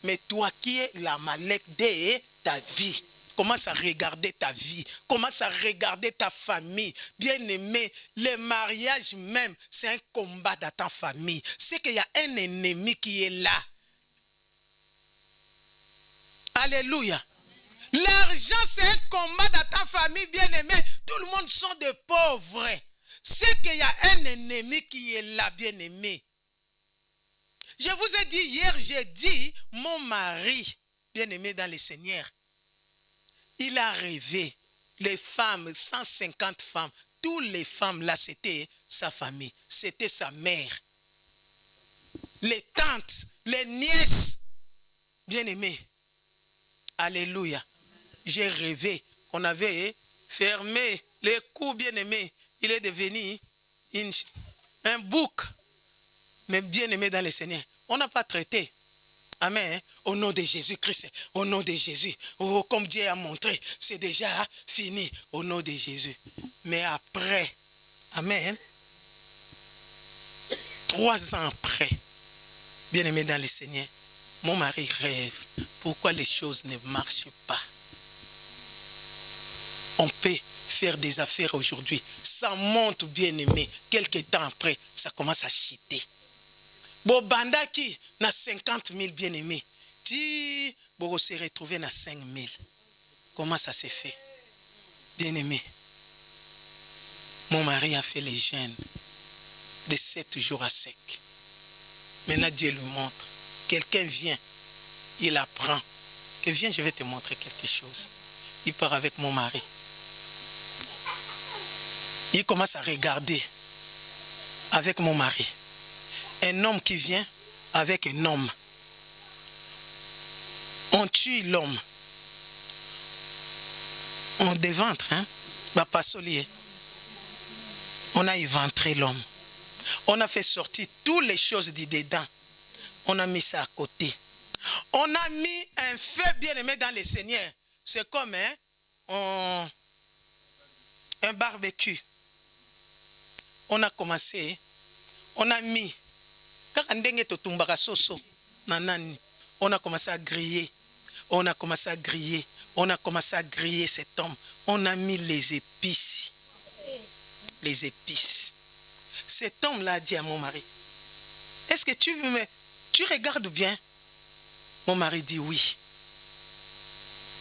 Mais toi, qui est l'Amalek de ta vie? Commence à regarder ta vie. Commence à regarder ta famille. Bien-aimé, le mariage même, c'est un combat dans ta famille. C'est qu'il y a un ennemi qui est là. Alléluia. L'argent, c'est un combat dans ta famille, bien-aimé. Tout le monde sont des pauvres. C'est qu'il y a un ennemi qui est là, bien-aimé. Je vous ai dit hier, j'ai dit, mon mari, bien-aimé dans le Seigneur, il a rêvé, les femmes, 150 femmes, toutes les femmes là, c'était sa famille, c'était sa mère. Les tantes, les nièces, bien-aimés. Alléluia. J'ai rêvé qu'on avait fermé les coups, bien-aimés. Il est devenu un bouc. Mais bien-aimé dans le Seigneur, on n'a pas traité. Amen. Au nom de Jésus-Christ. Au nom de Jésus. Oh, comme Dieu a montré, c'est déjà fini. Au nom de Jésus. Mais après, amen. 3 ans après, bien-aimé dans le Seigneur, mon mari rêve. Pourquoi les choses ne marchent pas? On peut faire des affaires aujourd'hui. Ça monte, bien-aimé. Quelques temps après, ça commence à chuter. Bobanda qui n'a 50 000 bien-aimés. Si vous se retrouvez à 5 000. Comment ça s'est fait? Bien-aimé. Mon mari a fait les jeûnes de 7 jours à sec. Maintenant, Dieu lui montre. Quelqu'un vient. Il apprend. Que viens, je vais te montrer quelque chose. Il part avec mon mari. Il commence à regarder avec mon mari. Un homme qui vient avec un homme. On tue l'homme. On déventre, hein? On a éventré l'homme. On a fait sortir toutes les choses du dedans. On a mis ça à côté. On a mis un feu bien-aimé dans le Seigneur. C'est comme un barbecue. On a commencé, on a mis, on a commencé à griller. On a commencé à griller. On a commencé à griller cet homme. On a mis les épices. Les épices. Cet homme-là a dit à mon mari, est-ce que tu regardes bien? Mon mari dit oui.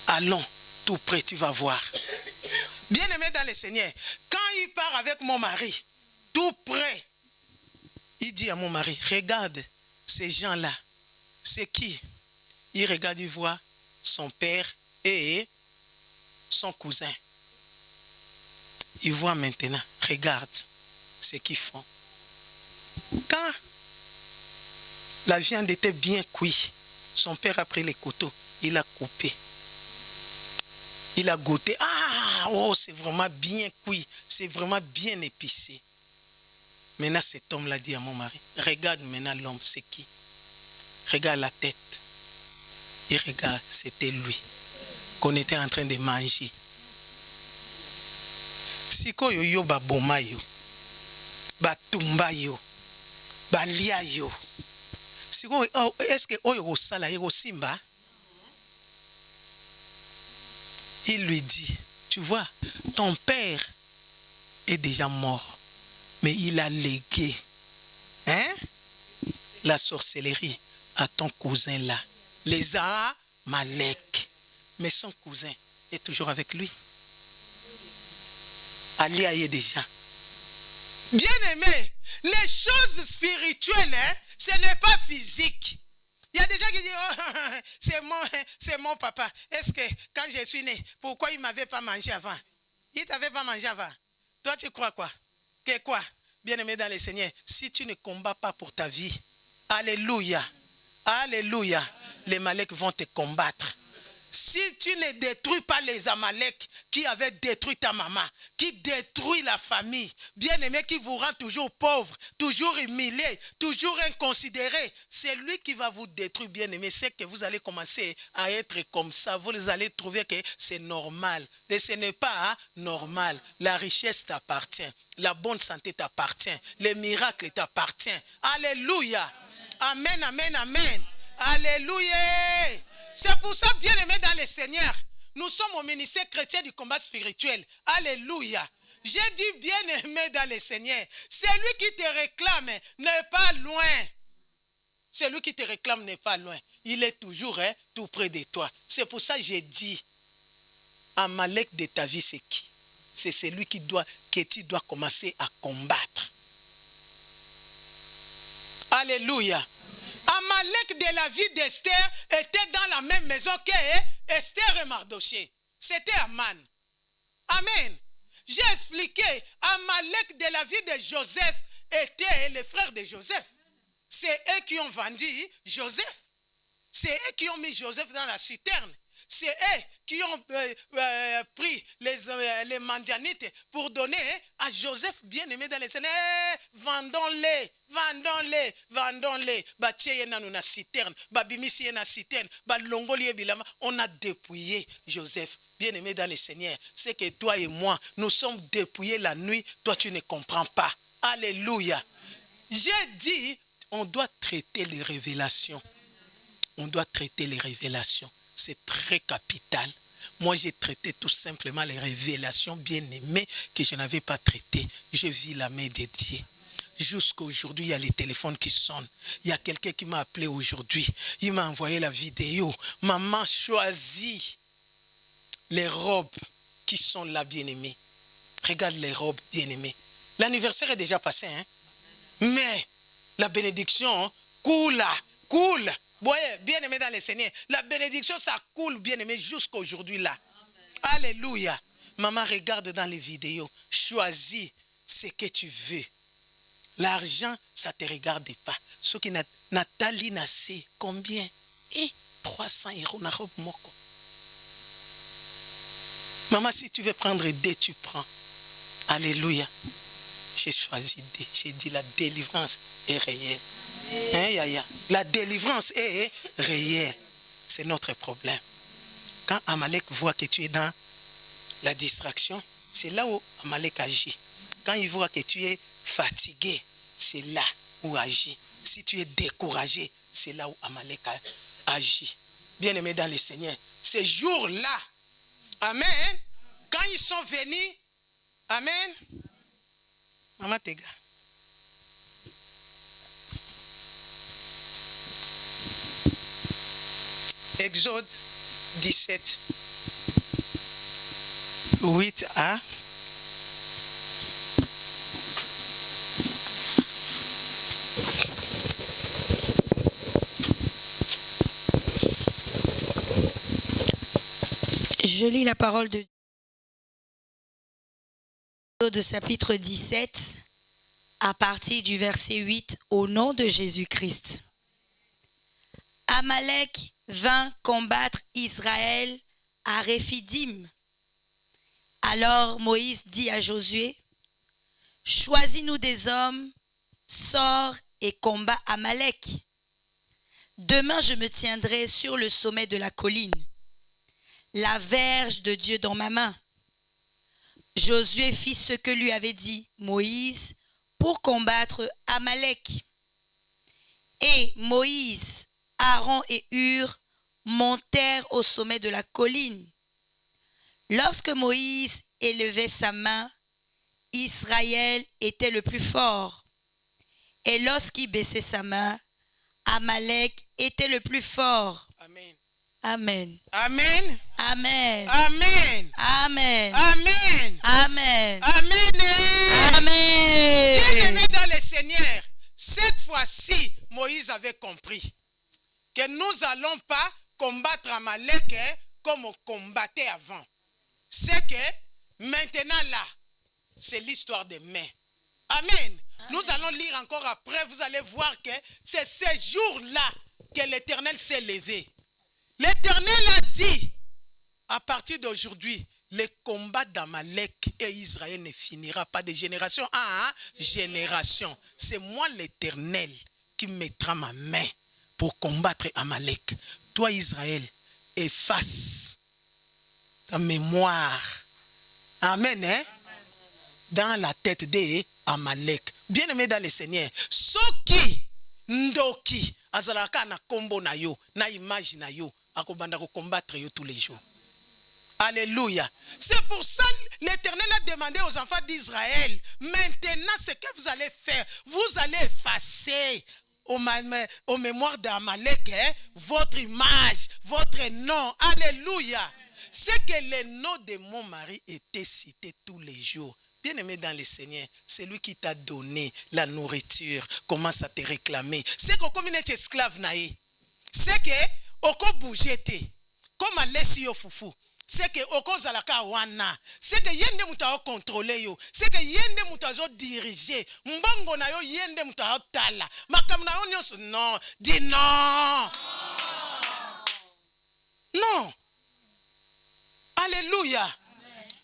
Allons, tout près, tu vas voir. Bien-aimé dans le Seigneur, quand il part avec mon mari, tout près, il dit à mon mari, regarde ces gens-là. C'est qui? Il regarde, il voit son père et son cousin. Il voit maintenant, regarde ce qu'ils font. Quand la viande était bien cuite, son père a pris les couteaux, il a coupé. Il a goûté. Ah, oh, c'est vraiment bien cuit, c'est vraiment bien épicé. Maintenant, cet homme-là dit à mon mari, regarde maintenant l'homme, c'est qui? Regarde la tête. Il regarde, c'était lui. qu'on était en train de manger. Sikoyo yo baboma yo, batumba yo, balia yo. Sikoyo, est-ce que oyo sala yo simba? Il lui dit, tu vois, ton père est déjà mort, mais il a légué la sorcellerie à ton cousin là, les Amalek. Mais son cousin est toujours avec lui. Ali est déjà. Bien aimé, les choses spirituelles, ce n'est pas physique. Il y a des gens qui disent, oh, c'est mon papa. Est-ce que quand je suis né, pourquoi il ne m'avait pas mangé avant? Il ne t'avait pas mangé avant. Toi, tu crois quoi? Que quoi? Bien aimé dans le Seigneur, si tu ne combats pas pour ta vie, alléluia, alléluia, les Maleks vont te combattre. Si tu ne détruis pas les Amalek qui avaient détruit ta maman, qui détruit la famille, bien aimé, qui vous rend toujours pauvre, toujours humilié, toujours inconsidéré, c'est lui qui va vous détruire, bien aimé. C'est que vous allez commencer à être comme ça. Vous allez trouver que c'est normal. Mais ce n'est pas normal. La richesse t'appartient. La bonne santé t'appartient. Les miracles t'appartiennent. Alléluia. Amen, amen, amen. Alléluia. C'est pour ça, bien aimé dans le Seigneur, nous sommes au ministère chrétien du combat spirituel. Alléluia. J'ai dit bien aimé dans le Seigneur, celui qui te réclame n'est pas loin. Celui qui te réclame n'est pas loin. Il est toujours tout près de toi. C'est pour ça que j'ai dit, Amalek de ta vie, c'est qui? C'est celui que tu dois commencer à combattre. Alléluia. Amalek de la vie d'Esther était dans la même maison qu'Esther et Mardoché. C'était Aman. Amen. J'ai expliqué, Amalek de la vie de Joseph était les frères de Joseph. C'est eux qui ont vendu Joseph. C'est eux qui ont mis Joseph dans la citerne. C'est eux qui ont pris les Mandianites pour donner à Joseph, bien aimé dans les Seigneur. Vendons-les, vendons-les, vendons-les. Na citerne, babimisi na citerne, balongoli bilama. On a dépouillé Joseph, bien aimé dans les Seigneur. C'est que toi et moi, nous sommes dépouillés la nuit. Toi, tu ne comprends pas. Alléluia. J'ai dit, on doit traiter les révélations. On doit traiter les révélations. C'est très capital. Moi, j'ai traité tout simplement les révélations bien-aimées que je n'avais pas traitées. Je vis la main de Dieu. Jusqu'à aujourd'hui, il y a les téléphones qui sonnent. Il y a quelqu'un qui m'a appelé aujourd'hui. Il m'a envoyé la vidéo. Maman choisit les robes qui sont là, bien-aimées. Regarde les robes, bien-aimées. L'anniversaire est déjà passé, hein? Mais la bénédiction coule, coule. Ouais, bien aimé dans le Seigneur. La bénédiction, ça coule, bien aimé, jusqu'à aujourd'hui là. Amen. Alléluia. Maman, regarde dans les vidéos. Choisis ce que tu veux. L'argent, ça ne te regarde pas. Ce qui Nathalie n'a c'est combien? 300 € na robe moko. Maman, si tu veux prendre 2, tu prends. Alléluia. J'ai choisi 2. J'ai dit la délivrance est réelle. Hein, la délivrance est réelle. C'est notre problème. Quand Amalek voit que tu es dans la distraction, c'est là où Amalek agit. Quand il voit que tu es fatigué, c'est là où agit. Si tu es découragé, c'est là où Amalek agit. Bien aimé dans le Seigneur, ces jours-là, amen, quand ils sont venus, amen, maman Tega. Exode 17, 8a. Je lis la parole de Exode chapitre 17 à partir du verset 8 au nom de Jésus-Christ. Amalek vint combattre Israël à Réphidim. Alors Moïse dit à Josué, « Choisis-nous des hommes, sors et combat Amalek. Demain je me tiendrai sur le sommet de la colline. la verge de Dieu dans ma main. Josué fit ce que lui avait dit Moïse pour combattre Amalek. Et Moïse, Aaron et Hur montèrent au sommet de la colline. Lorsque Moïse élevait sa main, Israël était le plus fort. Et lorsqu'il baissait sa main, Amalek était le plus fort. Amen. Amen. Amen. Amen. Amen. Amen. Amen. Amen. Amen. Amen. Bien-aimés dans le Seigneur, cette fois-ci, Moïse avait compris que nous n'allons pas combattre Amalek comme on combattait avant. C'est que maintenant là, c'est l'histoire des mains. Amen. Nous allons lire encore après, vous allez voir que c'est ce jour-là que l'Éternel s'est levé. L'Éternel a dit, à partir d'aujourd'hui, le combat d'Amalek et Israël ne finira pas de génération en génération. C'est moi l'Éternel qui mettra ma main pour combattre Amalek. Toi Israël, efface ta mémoire. Amen. Hein? Dans la tête des Amalek. Bien-aimé dans le Seigneur, soki ndoki azalaka na kombo na yo, na image na yo, akobanda ko combattre yo tous les jours. Alléluia. C'est pour ça l'Éternel a demandé aux enfants d'Israël, maintenant ce que vous allez faire, vous allez effacer aux mémoires d'Amalek votre image, votre nom. Alléluia. C'est que le nom de mon mari était cité tous les jours. Bien-aimé dans le Seigneur, c'est lui qui t'a donné la nourriture, commence à te réclamer. C'est que comme il est esclave naïe, c'est que oko bougete, comme alessi yo fufu. C'est que oko zalaka wana, c'est que yende muta contrôler yo, c'est que yende muta zo diriger, mbongo na yo yende muta tala, makam na yo nyonso non, dis non. Non. Alléluia.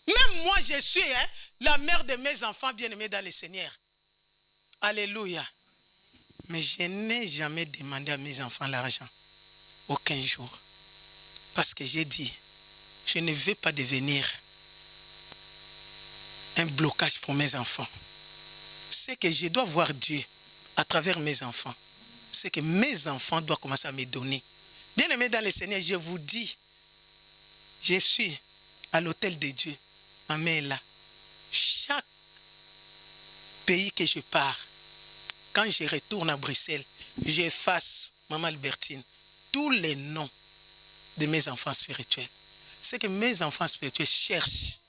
Même moi je suis la mère de mes enfants bien-aimés dans le Seigneur. Alléluia. Mais je n'ai jamais demandé à mes enfants l'argent. Aucun jour. Parce que j'ai dit, je ne veux pas devenir un blocage pour mes enfants. C'est que je dois voir Dieu à travers mes enfants. C'est que mes enfants doivent commencer à me donner. Bien-aimés dans le Seigneur, je vous dis, je suis à l'autel de Dieu. Amen là. Chaque pays que je pars, quand je retourne à Bruxelles, j'efface, Maman Albertine, tous les noms de mes enfants spirituels. C'est que mes enfants spirituels cherchent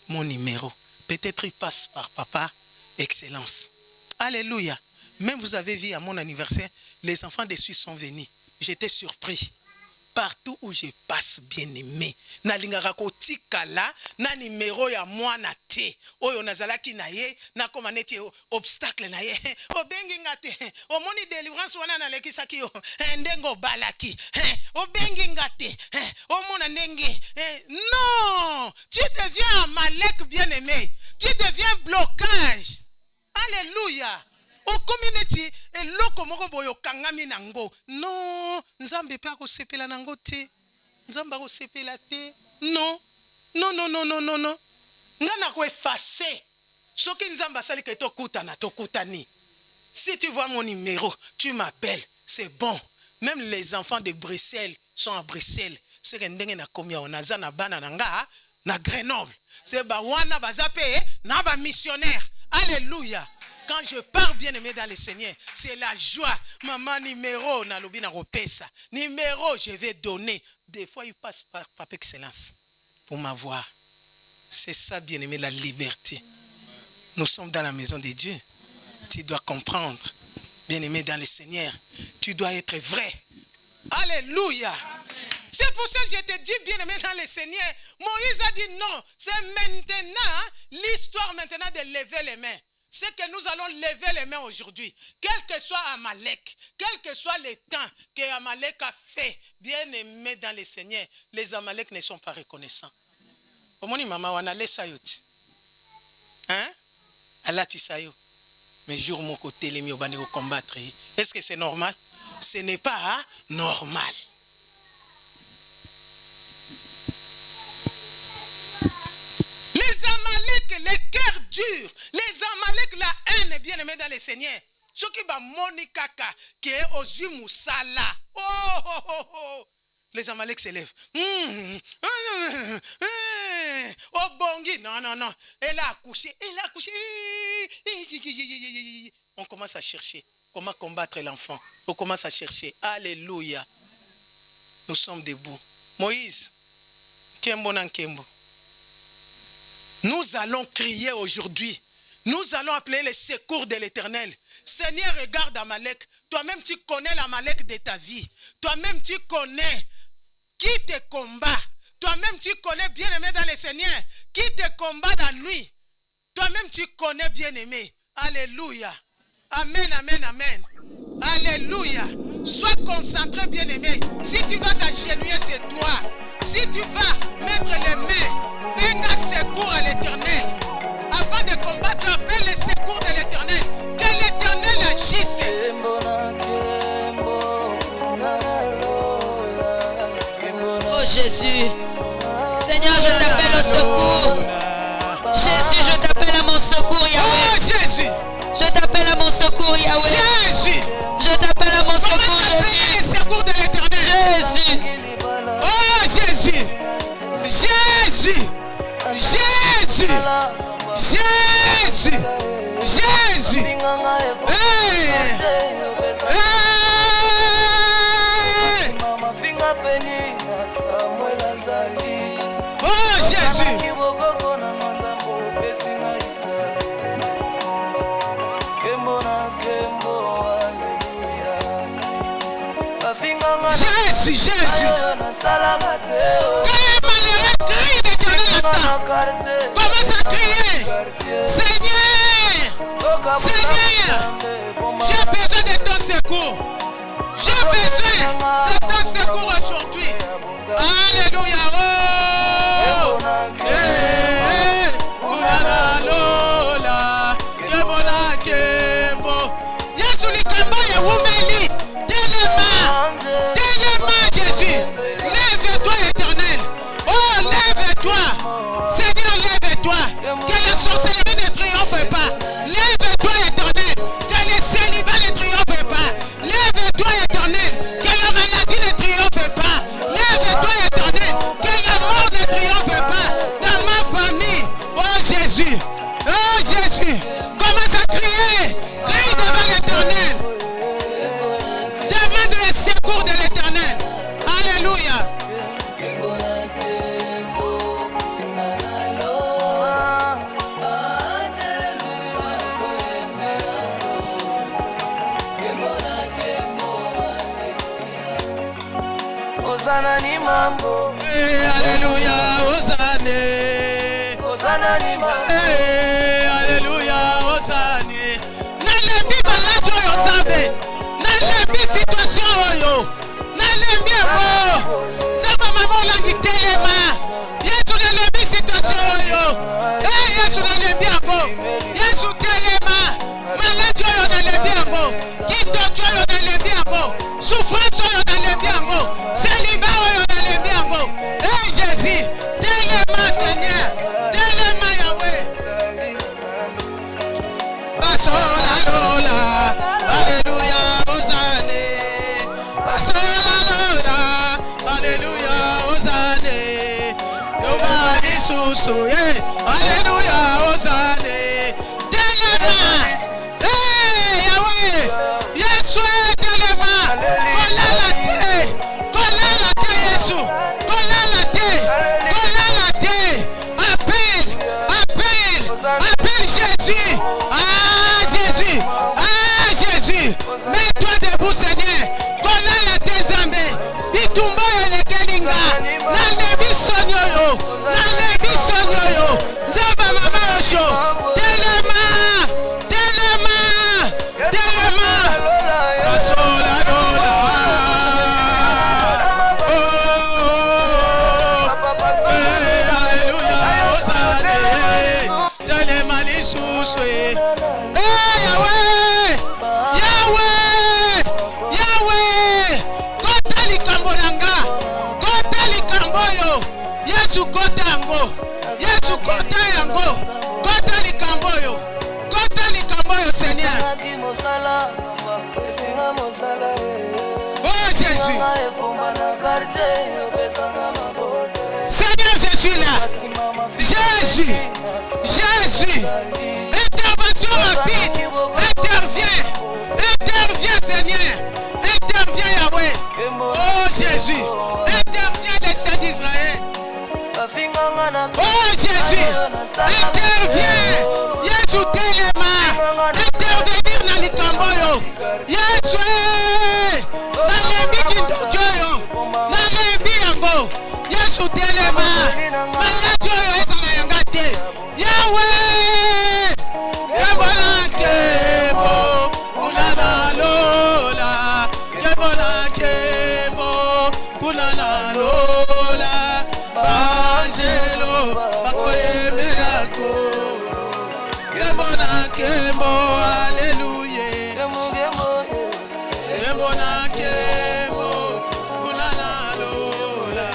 mon numéro. Peut-être ils passent par Papa Excellence. Alléluia. Même vous avez vu à mon anniversaire, les enfants de Suisse sont venus. J'étais surpris. Partout où je passe, bien-aimé, na lingaka kotikala na numéro ya mwana te oyo nazalaki na ye na koma neti obstacle na ye obengi ngate omoni délivrance wana na lekisaki yo ndengo balaki obengi ngate omona ndenge non, tu deviens Amalek, bien-aimé, tu deviens blocage. Alléluia. Au community eloko moko boyo kangami nango. Non, nzambe pa ko sepela nango te. Nzamba ko sepela te. Non. Non non non non non non. Ngana ko effacer. Soki nzamba sali ke to kutana to kutani. Si tu vois mon numéro, tu m'appelles, c'est bon. Même les enfants de Bruxelles sont à Bruxelles. C'est que ndenge na komia onaza na bana nanga na Grenoble. C'est ba wana bazape na ba missionnaire. Alléluia. Quand je pars bien-aimé dans le Seigneur, c'est la joie. Maman, numéro, na lobi na repesa. Numéro, je vais donner. Des fois, il passe par Papa Excellence pour m'avoir. C'est ça, bien-aimé, la liberté. Nous sommes dans la maison de Dieu. Tu dois comprendre, bien-aimé dans le Seigneur. Tu dois être vrai. Alléluia. C'est pour ça que je te dis, bien-aimé dans le Seigneur, Moïse a dit non. C'est maintenant, l'histoire maintenant de lever les mains. C'est que nous allons lever les mains aujourd'hui. Quel que soit Amalek, quel que soit le temps que Amalek a fait, bien aimé dans le Seigneur, les Amalek ne sont pas reconnaissants. Omoni mama wana lesa yoti. Hein? Alati sayo. Mais jour mon côté les mieux bande combattre. Est-ce que c'est normal? Ce n'est pas normal. le Seigneur. Ce qui va moni kaka qui est aux yeux moussala. Oh. Les Amaleks s'élèvent. Oh bongi. Non. Elle a accouché. On commence à chercher comment combattre l'enfant. On commence à chercher. Alléluia. Nous sommes debout. Moïse. Kembo nan Kembo. Nous allons crier aujourd'hui. Nous allons appeler les secours de l'Éternel. Seigneur, regarde Amalek. Toi-même, tu connais l'Amalek de ta vie. Toi-même, tu connais qui te combat. Toi-même, tu connais, bien-aimé dans le Seigneur, qui te combat la nuit. Toi-même, tu connais, bien-aimé. Alléluia. Amen. Alléluia. Sois concentré, bien-aimé. Si tu vas t'agenouiller, c'est toi. Si tu vas mettre les mains, benga secours à l'Éternel. Avant de combattre, appelle les secours de l'Éternel. Que l'Éternel agisse. Oh Jésus. Seigneur, je t'appelle au secours. Jésus, je t'appelle à mon secours, Yahweh. Oh Jésus. Je t'appelle à mon secours, Yahweh. Jésus. Je t'appelle à mon secours, Comment s'appelle Jésus. les secours de l'Éternel? Jésus. Oh Jésus. Jésus. Oh Jésus. Jésus. Quand un malheureux crie, l'Éternel attend. Commence à crier. Seigneur, j'ai besoin de ton secours. J'ai besoin de ton secours aujourd'hui. Alléluia. Yesu likambo ya umeli. Tellement Jésus. Lève-toi Éternel. Oh, lève-toi. Seigneur, lève-toi. Que la sorcellerie ne triomphe pas. Lève-toi Éternel. Que le célibat ne triomphe pas. Lève-toi Éternel. Que la maladie ne triomphe pas. Lève-toi Éternel. Que la mort ne triomphe pas. Dans ma famille. Oh Jésus. Oh Jésus. Commence à crier. Crie devant l'Éternel. Demande le secours de l'Éternel. Alléluia. Alléluia. Alléluia. Hosanna. Nalembi malade oyo nzambe. Nalembi situation oyo. Nalembi ebo. Zaba mama olangi telema. Yesu nalembi situation oyo. Yesu nalembi ebo. Yesu telema. Malade oyo nalembi ebo. Kitoto oyo nalembi ebo. Souffrance oyo nalembi ebo. Célibat oyo nalembi ebo. Jésus, telema Seigneur. Telema Yahweh. Basola Lola. Alléluia. Hosanna. Basola Lola. Alléluia. Hosanna. Yobani Susu. Alléluia. Hosanna. Telema. Yahweh. Yesu telema. Kolala te Yesu. Kolala te. Appelle Jésus. Jésus. Mets-toi debout Seigneur. Kolala te Zambé. Bitumba elekelinga. Nalebi sonyoyo. Zaba mama osho. Telema. Basola dola. Alléluia. Hosanna. Telema lisusu. Yahweh. Kota likambo nanga. Kota likambo yo. Yesu kota yango. Kota likambo yo Seigneur. Jésus. Jésus. Intervention rapide. Interviens. Interviens, Seigneur. Interviens, Yahweh. Oh Jésus. Interviens, les saints d'Israël. Oh Jésus. Interviens. Yesu telema. Intervenir dans les camboyos. Yesu. Dans les mikindojoyo. Dans les biango. Yesu telema. Maladi oyo ezala yanga te. Yahweh. Kebona kebo. Kunana lola. Kebona kebo. Kunana lola. Angelo. Bakoyemera kolo. Kebona kebo. Alléluia. Kebona kebo. Kunana lola.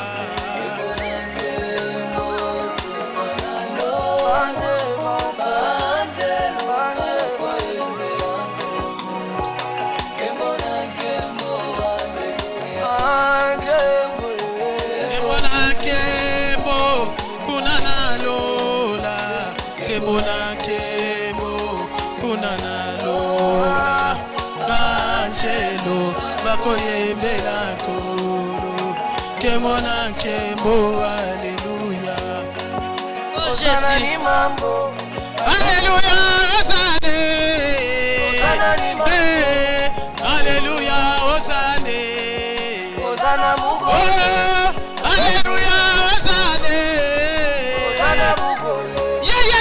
Kebona kebo. Kunana lola. Kebona kebo. Kunana lola. Angelo. Bakoyembela kolo. Kebona kebo. Alléluia. Oh Jésus. Alléluia, Hosanna. Alléluia, Hosanna. Oh, Alléluia, Hosanna. Yeah.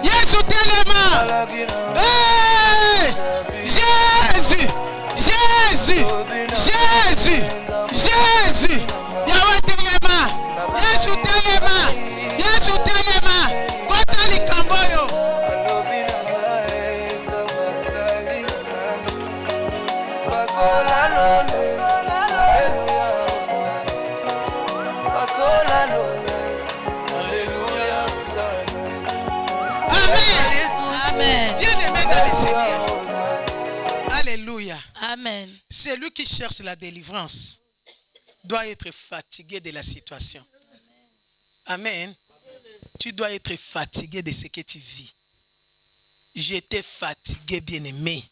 Yesu telema. Hey, Jésus. Yahweh telema. Yesu telema. Kota likamboyo. Alléluia, Hosanna. Amen. Bien-aimé dans le Seigneur. Alléluia. Amen. Celui qui cherche la délivrance doit être fatigué de la situation. Amen. Tu dois être fatigué de ce que tu vis. J'étais fatigué, bien-aimé.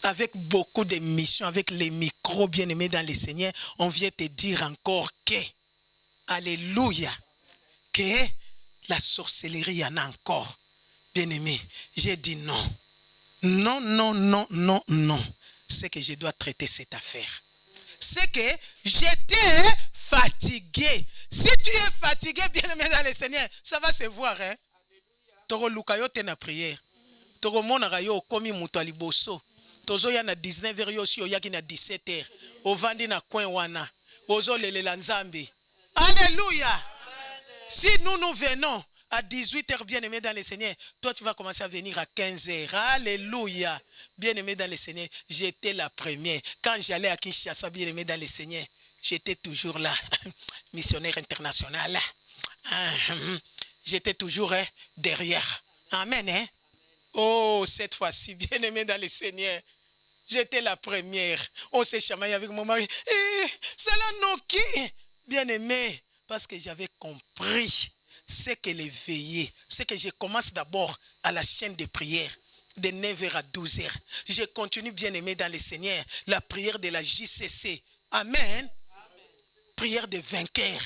Avec beaucoup de missions, avec les micros, bien-aimés dans le Seigneur, on vient te dire encore que, alléluia, que la sorcellerie, il y en a encore. Bien-aimé, j'ai dit non. Non. C'est que je dois traiter cette affaire. C'est que j'étais fatigué. Si tu es fatigué, bien-aimé dans le Seigneur, ça va se voir. Toro lukayo te na prière. Toro monaka yo komi muto aliboso. Tozo ya na 19h yo si oyaki na 17h. Ovandi na coin wana. Ozo lelela nzambe. Alléluia. Si nous venons à 18h, bien-aimé dans le Seigneur, toi tu vas commencer à venir à 15h. Alléluia. Bien-aimé dans le Seigneur, j'étais la première. Quand j'allais à Kinshasa, bien-aimé dans le Seigneur, j'étais toujours là. Missionnaire international. J'étais toujours derrière. Amen. Oh, cette fois-ci, bien-aimé dans le Seigneur, j'étais la première. On s'est chamaillé avec mon mari. C'est la Noki. Bien-aimé, parce que j'avais compris ce que les veillées, ce que je commence d'abord à la chaîne de prière, de 9h à 12h. Je continue, bien-aimé dans le Seigneur, la prière de la JCC. Amen. Prière de vainqueur.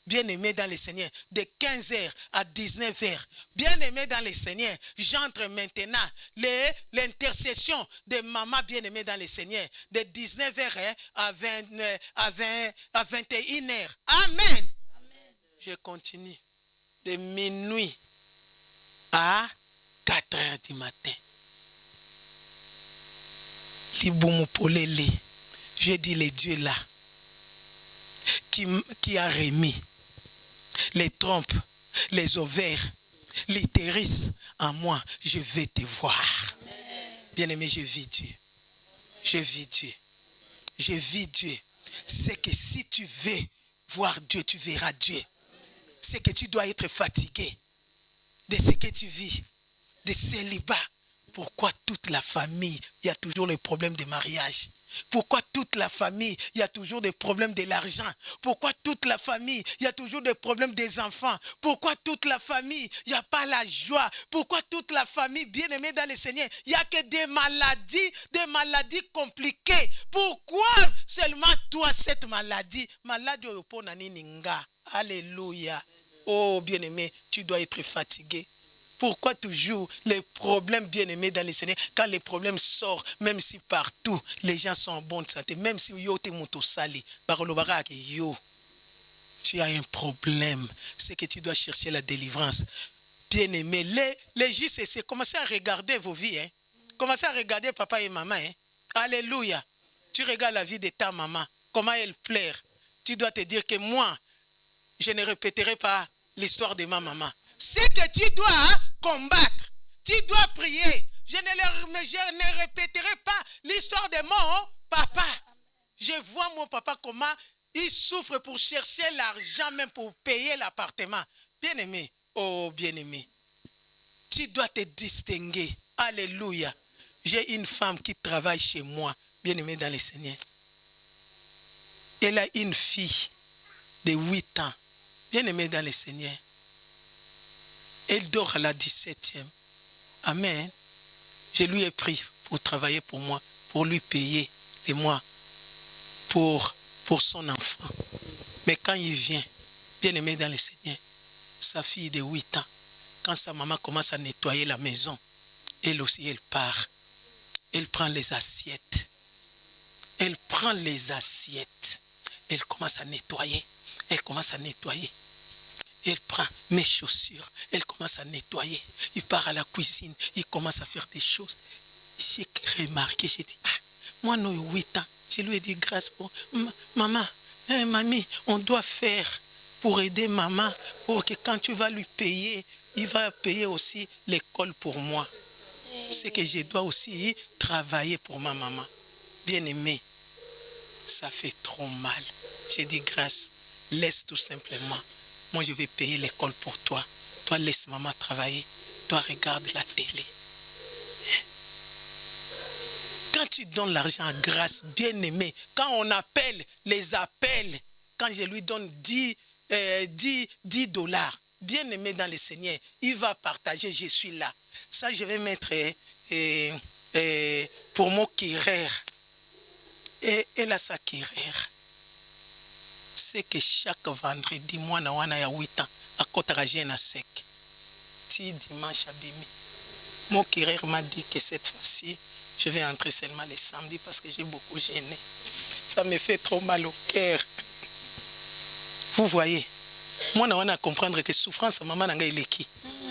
Bien-aimé dans le Seigneur, de 15h à 19h. Bien-aimé dans le Seigneur, j'entre maintenant l'intercession de maman bien-aimée dans le Seigneur, de 19h à 21h. Amen. Je continue de minuit à 4h du matin. Liboumopolele. Je dis les dieux là qui a remis les trompes, les ovaires, l'utérus en moi, je vais te voir. Bien-aimé, je vis Dieu. Je vis Dieu. Je vis Dieu. C'est que si tu veux voir Dieu, tu verras Dieu. C'est que tu dois être fatigué de ce que tu vis, de célibat. Pourquoi toute la famille, il y a toujours le problème de mariage? Pourquoi toute la famille, il y a toujours des problèmes de l'argent? Pourquoi toute la famille, il y a toujours des problèmes des enfants? Pourquoi toute la famille, il n'y a pas la joie? Pourquoi toute la famille, bien-aimée dans le Seigneur, il n'y a que des maladies compliquées? Pourquoi seulement toi, cette maladie? Maladie au Ponaninga. Alléluia. Oh, bien-aimé, tu dois être fatigué. Pourquoi toujours les problèmes, bien-aimés dans le Seigneur, quand les problèmes sortent, même si partout les gens sont en bonne santé, même si yo te moto sali, yo, tu as un problème, c'est que tu dois chercher la délivrance. Bien-aimé, les JCC, commencez à regarder vos vies, hein. Commencez à regarder papa et maman, hein. Alléluia. Tu regardes la vie de ta maman, comment elle pleure. Tu dois te dire que moi, je ne répéterai pas l'histoire de ma maman. C'est que tu dois combattre. Tu dois prier. Je ne répéterai pas l'histoire de mon papa. Je vois mon papa comment il souffre pour chercher l'argent même pour payer l'appartement. Bien-aimé, oh bien-aimé, tu dois te distinguer. Alléluia. J'ai une femme qui travaille chez moi, bien-aimé dans le Seigneur. Elle a une fille de 8 ans, bien-aimé dans le Seigneur. Elle dort à la 17e. Amen. Je lui ai pris pour travailler pour moi, pour lui payer les mois pour son enfant. Mais quand il vient, bien aimé dans le Seigneur, sa fille de 8 ans, quand sa maman commence à nettoyer la maison, elle aussi, elle part. Elle prend les assiettes. Elle prend les assiettes. Elle commence à nettoyer. Elle commence à nettoyer. Elle prend mes chaussures, elle commence à nettoyer. Il part à la cuisine, il commence à faire des choses. J'ai remarqué, j'ai dit, moi, nous, 8 ans, je lui ai dit, grâce pour maman, mamie, on doit faire pour aider maman, pour que quand tu vas lui payer, il va payer aussi l'école pour moi. C'est que je dois aussi travailler pour ma maman. Bien aimé, ça fait trop mal. J'ai dit, grâce, laisse tout simplement. Moi, je vais payer l'école pour toi. Toi, laisse maman travailler. Toi, regarde la télé. Quand tu donnes l'argent à grâce, bien aimé, quand on appelle les appels, quand je lui donne 10 $, bien aimé dans le Seigneur, il va partager, je suis là. Ça, je vais mettre pour mon Kirer. Et elle a sa Kirer. C'est que chaque vendredi, moi, il y a 8 ans, à Kotaragien à sec. Si dimanche à Bimi, mon Kirer m'a dit que cette fois-ci, je vais entrer seulement les samedis parce que j'ai beaucoup gêné. Ça me fait trop mal au cœur. Vous voyez, moi, on a comprendre que souffrance, maman, il est qui?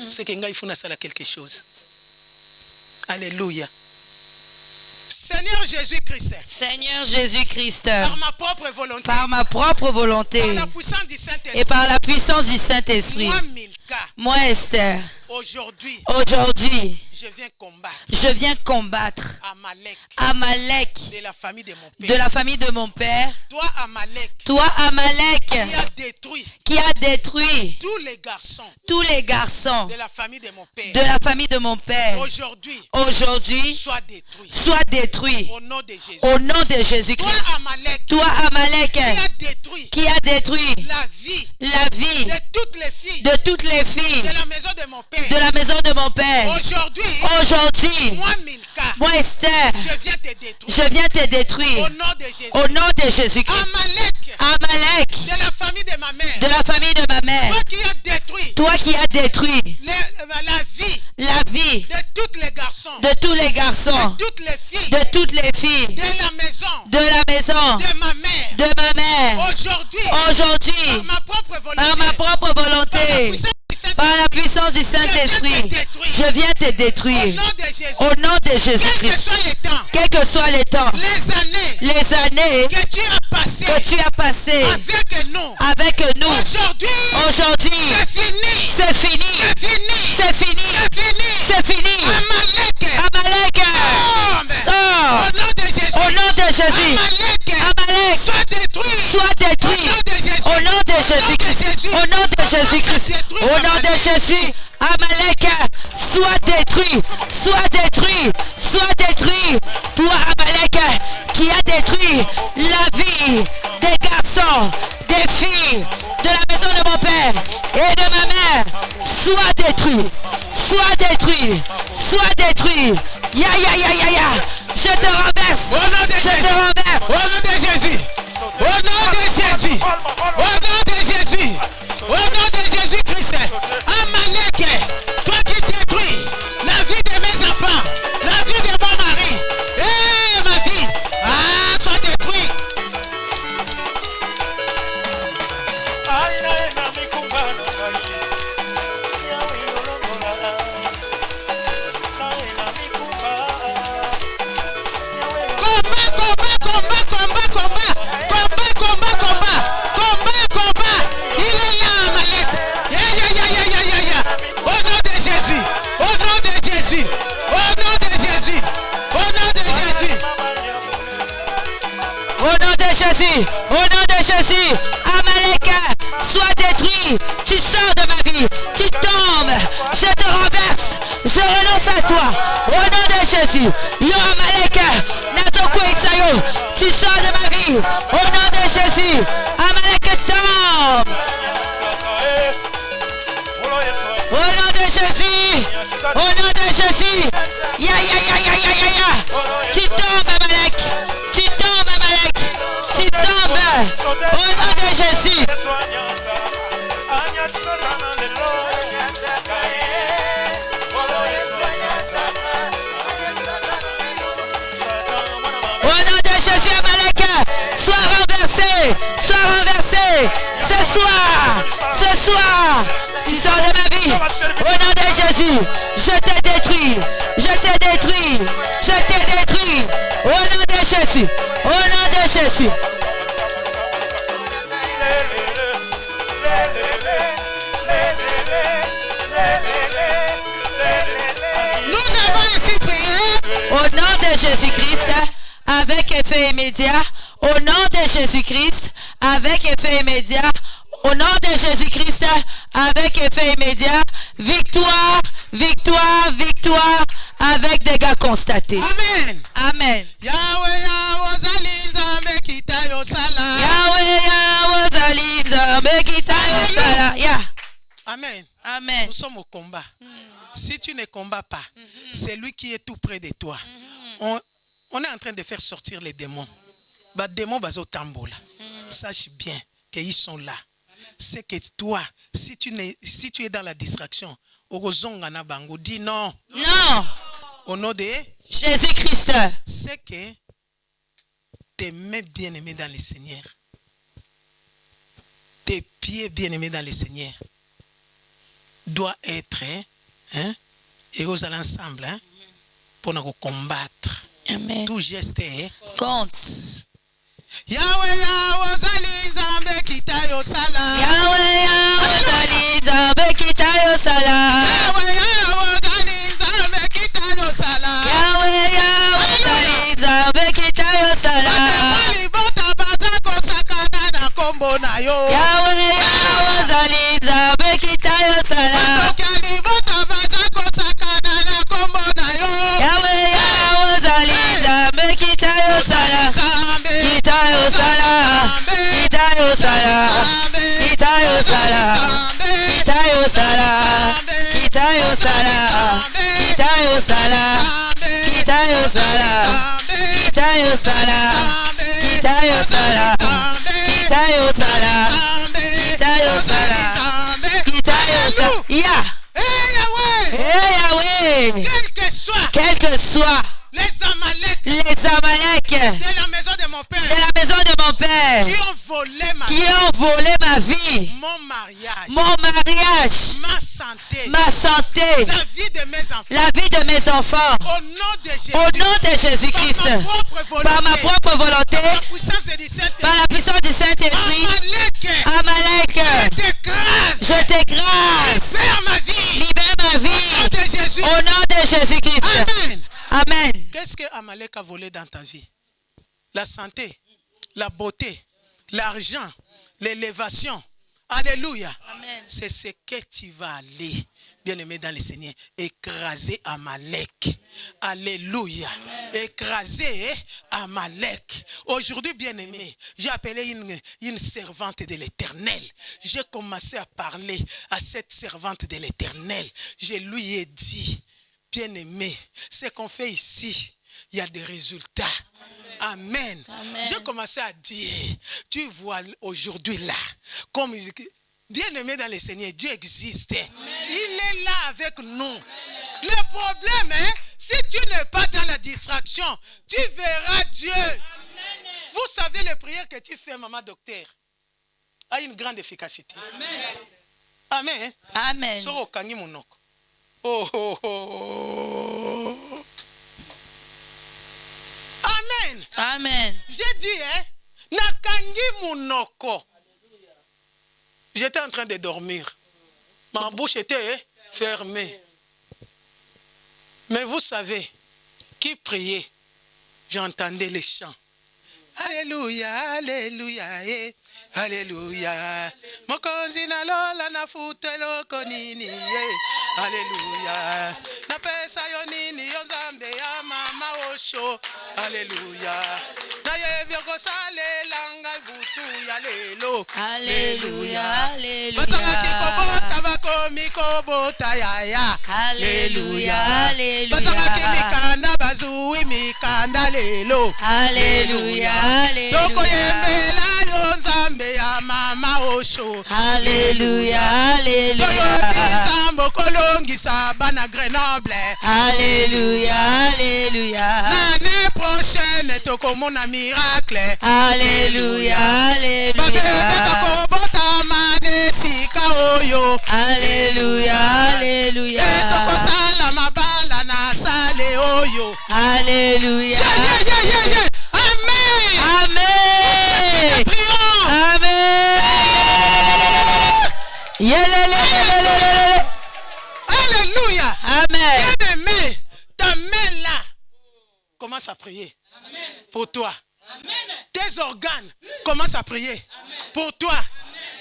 C'est que il faut faire quelque chose. Alléluia. Seigneur Jésus-Christ. Seigneur Jésus-Christ. Par ma propre volonté. Par ma propre volonté. Par la puissance du Saint-Esprit. Et par la puissance du Saint-Esprit. Moi, Milka. Moi, Esther. Aujourd'hui. Je viens combattre. Amalek. De la famille de mon père. De la famille de mon père. Toi, Amalek. Qui a détruit. Tous les garçons. De la famille de mon père. Aujourd'hui. Sois détruit. Au nom de Jésus-Christ. Toi, Amalek. Qui a détruit. La vie. De toutes les filles. De la maison de mon père. Aujourd'hui. Moi, Esther. Je viens te détruire. Au nom de Jésus-Christ. Amalek. De la famille de ma mère. Toi qui as détruit. La vie. De tous les garçons. De toutes les filles. De la maison. De ma mère. Aujourd'hui. Par ma propre volonté. Par la puissance du Saint-Esprit, je viens te détruire. Au nom de Jésus-Christ. Quel que soit le temps. Les années que tu as passées avec nous. Aujourd'hui, c'est fini. Amalek. Au nom de Jésus. Amalek. Sois détruit. Au nom de Jésus-Christ. Au nom de Jésus-Christ. Au nom de Jésus, Amalek, sois détruit. Toi, Amalek, qui a détruire la vie des garçons, des filles, de la maison de mon père et de ma mère. Sois détruit, sois détruit, sois détruit. Ya, ya, ya, ya, ya. Je te renverse, Au nom de je Jésus. te renverse. Au nom de Jésus. Au nom de Jésus. Au nom de Jésus. Au nom de Jésus-Christ. Amalek, toi qui détruis la vie de mes enfants, la vie de mon mari, et ma vie, sois détruit. Combat. Il est là, Amalek. Ya. Au nom de Jésus. Au nom de Jésus. Au nom de Jésus. Au nom de Jésus. Au nom de Jésus, au nom de Jésus, Amalek, sois détruit. Tu sors de ma vie, tu tombes, je te renverse, je renonce à toi. Au nom de Jésus, yo Amalek, Natoko Isayo, tu sors de ma vie. Au nom de Jésus, Amalek tombe. Au nom de Jésus, au nom de Jésus, ya. Tu tombes Amalek, tu tombes Amalek, tu tombes. Au nom de Jésus. Au nom de Jésus, Amalek, sois renversé, sois renversé. Ce soir, tu sors de ma vie. Au nom de Jésus, je te détruis, je te détruis, je te détruis. Au nom de Jésus, au nom de Jésus. Nous avons ainsi prié. Au nom de Jésus-Christ, avec effet immédiat. Au nom de Jésus-Christ, avec effet immédiat. Au nom de Jésus-Christ, avec effet immédiat. Victoire, victoire, victoire, avec dégâts constatés. Amen. Amen. Yahweh, Ozali, Nzambe, Kitayo, Sala. Yahweh, Ozali, Nzambe, Kitayo, Sala. Amen. Amen. Nous sommes au combat. Si tu ne combats pas, c'est lui qui est tout près de toi. On est en train de faire sortir les démons. Les démons bazo tambola. Sache bien qu'ils sont là. C'est que toi, si tu es dans la distraction, dis non. Non. Au nom de Jésus-Christ. C'est que tes mains bien-aimées dans le Seigneur, tes pieds bien-aimés dans le Seigneur, doivent être et aux ensemble pour nous combattre. Amen. Tout geste Compte. Yahweh, Ozali, Nzambe, Kitayo, Sala. Yahweh, Ozali, Nzambe, Kitayo, Sala. Yahweh, Ozali, Nzambe, Kitayo, Sala. Yahweh, Ozali, Nzambe, Kitayo, Sala. Yahweh, Ozali, Nzambe, Kitayo, Sala. Yahweh, Ozali, Nzambe, Kitayo, Sala. Kitayo, Sala. Kitayo, Sala. Kitayo, Sala. Kitayo, Sala. Kitayo, Sala. Kitayo, Sala. Kitayo, Sala. Kitayo, Sala. Kitayo, Sala. Kitayo, Sala. Kitayo, Sala. Kitayo, Sala. Ya. Eh Yahweh. Quel que soit les Amalek de la maison de mon père, qui ont volé ma vie, mon mariage, ma santé, la vie de mes enfants, au nom de Jésus-Christ, par ma propre volonté, par la puissance du Saint-Esprit, Amalek, je t'écrase, libère ma vie, au nom de Jésus-Christ. Amen. Qu'est-ce que Amalek a volé dans ta vie? La santé, la beauté, l'argent, l'élévation. Alléluia. Amen. C'est ce que tu vas aller, bien-aimé dans le Seigneur, écraser Amalek. Alléluia. Écraser Amalek. Aujourd'hui, bien-aimé, j'ai appelé une servante de l'Éternel. J'ai commencé à parler à cette servante de l'Éternel. Je lui ai dit, bien-aimé, ce qu'on fait ici, il y a des résultats. Amen. Amen. J'ai commencé à dire, tu vois aujourd'hui là, comme bien-aimé dans le Seigneur, Dieu existe. Amen. Il est là avec nous. Amen. Le problème est, si tu n'es pas dans la distraction, tu verras Dieu. Amen. Vous savez, les prières que tu fais, maman docteur, a une grande efficacité. Amen. Amen. Amen. Oh, oh, oh. Amen. Amen. J'ai dit, nakangi munoko. J'étais en train de dormir. Ma bouche était fermée. Mais vous savez, qui priait, j'entendais les chants. Alléluia, alléluia, eh. Alléluia. Mokonzi na lola na futelo konini, eh. Alléluia. Na pesa yo nini yo zambe ya mama osho. Alléluia. Na yebyo sale langa butu ya lelo. Alléluia. Alléluia. Basanga kikobota bakomi kobota ya. Alléluia. Alléluia. Basanga kimikanda bazui mikanda lelo. Alléluia. Alléluia. Toko yembela yo zambe ya mama osho. Alléluia. Alléluia. Toyo kolongisa bana Grenoble. Alléluia. Alléluia. L'année prochaine tokomona miracle. Alléluia. Alléluia. Tokobota mane sika oyo. Alléluia. Alléluia. Tokosala mabala na sale oyo. Alléluia. Amen. Amen. Prions. Amen. Alléluia. Amen. Bien-aimé, ta main là commence à prier. Amen. Pour toi. Amen. Tes organes commencent à prier. Amen. Pour toi. Amen.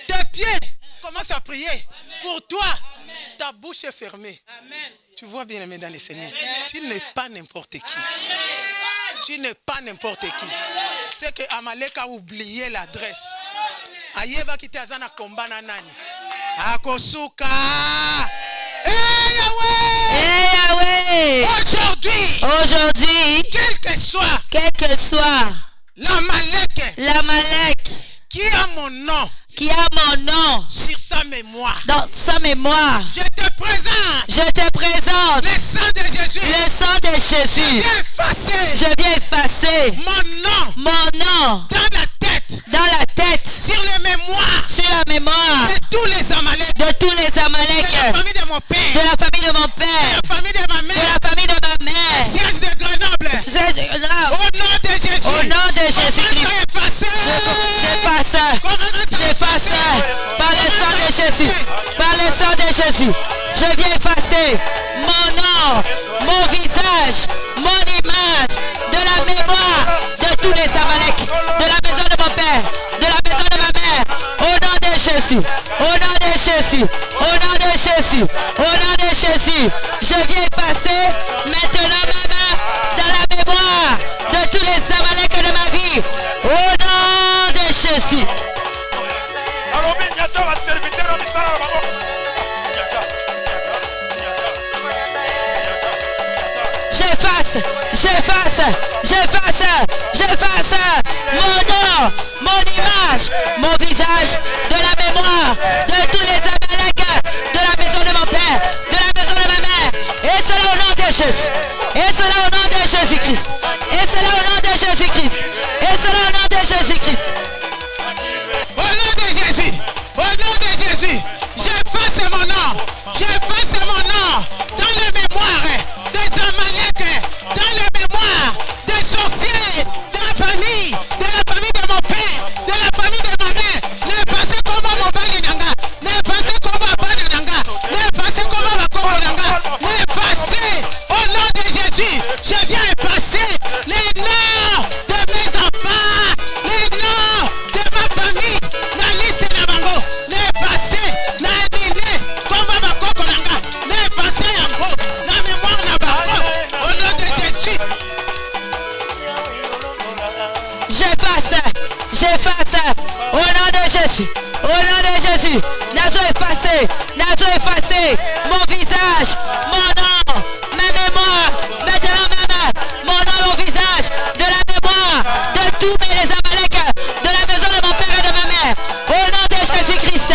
Tes pieds commencent à prier. Amen. Pour toi. Amen. Ta bouche est fermée. Amen. Tu vois, bien-aimé dans le Seigneur, tu n'es pas n'importe qui. Amen. Tu n'es pas n'importe qui. C'est que Amalek a oublié l'adresse. Ayeba qui t'azana combat nanani. Akosuka. Hey Yahweh! Aujourd'hui, quel que soit l'Amalek qui a mon nom sur sa mémoire, dans sa mémoire, je te présente le sang de Jésus, je viens effacer mon nom dans la tête sur la mémoire de tous les Amaleks, de la famille de mon père, de la famille de mon père, de la famille de ma mère, de la famille de ma mère, siège de Grenoble, au nom de Jésus, j'efface par le sang de Jésus, par le sang de Jésus, je viens effacer mon nom, mon visage, mon image de la mémoire de tous les Amaleks, de la maison de mon père, de la maison de ma mère, au nom de Jésus, au nom de Jésus, au nom de Jésus, au nom de Jésus, je viens effacer maintenant ma main dans la mémoire de tous les Amaleks de ma vie, au nom de Jésus. J'efface mon nom, mon image, mon visage de la mémoire de tous les Amaleks de la maison de mon père, de la maison de ma mère, et cela au nom de Jésus, et cela au nom de Jésus-Christ, et cela au nom de Jésus-Christ, et cela au nom de Jésus-Christ. Au nom de Jésus, j'efface mon nom dans les mémoires des Amaleks, dans les mémoires des sorciers, de la famille de mon père, de la famille de ma mère. Ne pensez comment mon père Jésus, nazo effacé, mon visage, mon nom, ma mémoire, maintenant même, mon nom, mon visage, de la mémoire, de tous les Amaleks, de la maison de mon père et de ma mère, au nom de Jésus-Christ.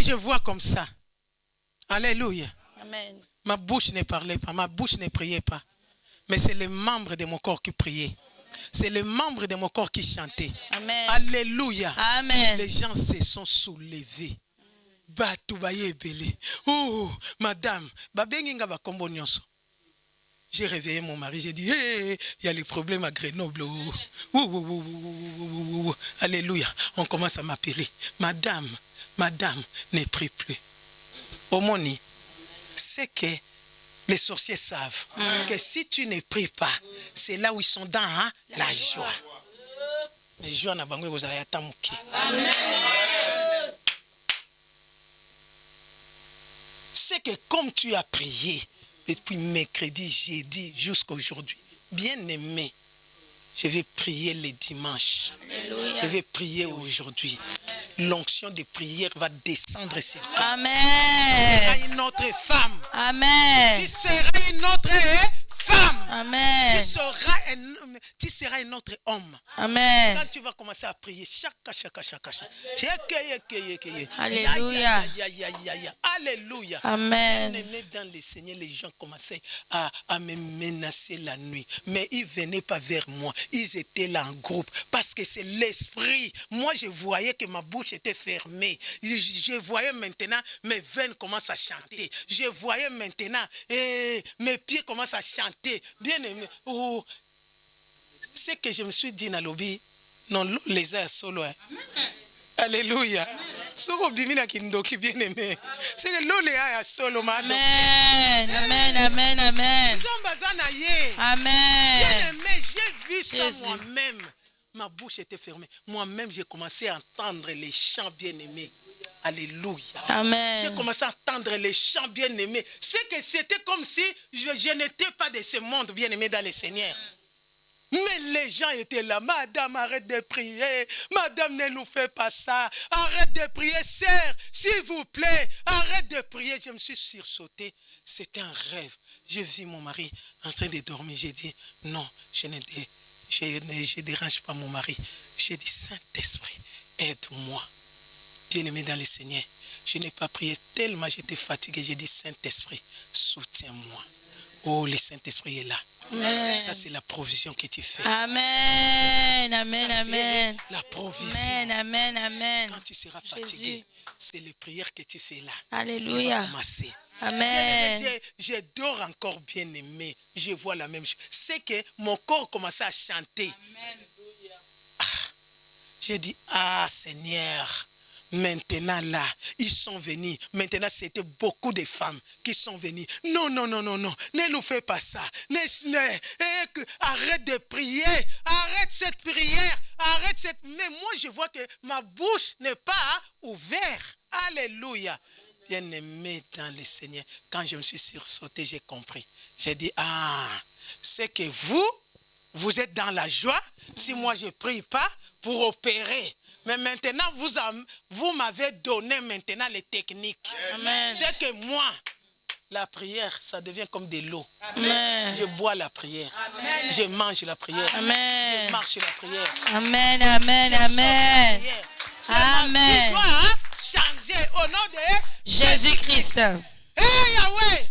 Je vois comme ça. Alléluia. Amen. Ma bouche ne parlait pas, ma bouche ne priait pas. Mais c'est les membres de mon corps qui priaient. C'est les membres de mon corps qui chantaient. Amen. Alléluia. Amen. Les gens se sont soulevés. Oh, madame, j'ai réveillé mon mari, j'ai dit, hey, il y a les problèmes à Grenoble. Alléluia. On commence à m'appeler. Madame, ne prie plus. Omoni, c'est que les sorciers savent que si tu ne pries pas, c'est là où ils sont dans la joie. Les joies n'a pas vous allez attendre. C'est que comme tu as prié depuis mercredi, jeudi, jusqu'à aujourd'hui, bien aimé, je vais prier les dimanches. Alléluia. Je vais prier aujourd'hui. L'onction de prière va descendre sur toi. Amen. Tu seras une autre femme. Amen. Tu seras une autre femme. Amen. Tu seras un autre homme. Amen. Quand tu vas commencer à prier, chaka. Alléluia. Alléluia. Amen. Bien-aimé dans le Seigneur, les gens commençaient à me menacer la nuit. Mais ils ne venaient pas vers moi. Ils étaient là en groupe. Parce que c'est l'esprit. Moi, je voyais que ma bouche était fermée. Je voyais maintenant mes veines commencent à chanter. Je voyais maintenant mes pieds commencent à chanter. Bien-aimé. Oh. C'est que je me suis dit, Nalobi, non, les airs solo. Alléluia. C'est que l'eau les airs solo. Amen. Amen. Amen. Bien-aimé, j'ai vu ça moi-même. Ma bouche était fermée. Moi-même, j'ai commencé à entendre les chants bien-aimés. Alléluia. Amen. J'ai commencé à entendre les chants bien-aimés. C'est que c'était comme si je n'étais pas de ce monde bien-aimé dans le Seigneur. Mais les gens étaient là. Madame, arrête de prier. Madame, ne nous fait pas ça. Arrête de prier, sœur. S'il vous plaît, arrête de prier. Je me suis sursauté. C'était un rêve. J'ai vu mon mari en train de dormir. J'ai dit, non, je ne dérange pas mon mari. J'ai dit, Saint-Esprit, aide-moi. Bien-aimé dans le Seigneur, je n'ai pas prié tellement j'étais fatigué. J'ai dit, Saint-Esprit, soutiens-moi. Oh, le Saint-Esprit est là. Amen. Ça, c'est la provision que tu fais. Amen. C'est la provision. Amen. Quand tu seras fatigué, c'est les prières que tu fais là. Alléluia. Amen. Je dors encore bien aimé. Je vois la même chose. C'est que mon corps commençait à chanter. J'ai dit, Seigneur. Maintenant là, ils sont venus. Maintenant, c'était beaucoup de femmes qui sont venues. Non. Ne nous fais pas ça. Arrête de prier. Arrête cette prière. Mais moi, je vois que ma bouche n'est pas ouverte. Alléluia. Bien-aimé dans le Seigneur, quand je me suis sursauté, j'ai compris. J'ai dit, c'est que vous êtes dans la joie. Si moi, je ne prie pas pour opérer. Mais maintenant, vous m'avez donné maintenant les techniques. Amen. C'est que moi, la prière, ça devient comme de l'eau. Je bois la prière. Amen. Je mange la prière. Amen. Je marche la prière. Amen. Amen. Tu dois changer au nom de Jésus-Christ. Hey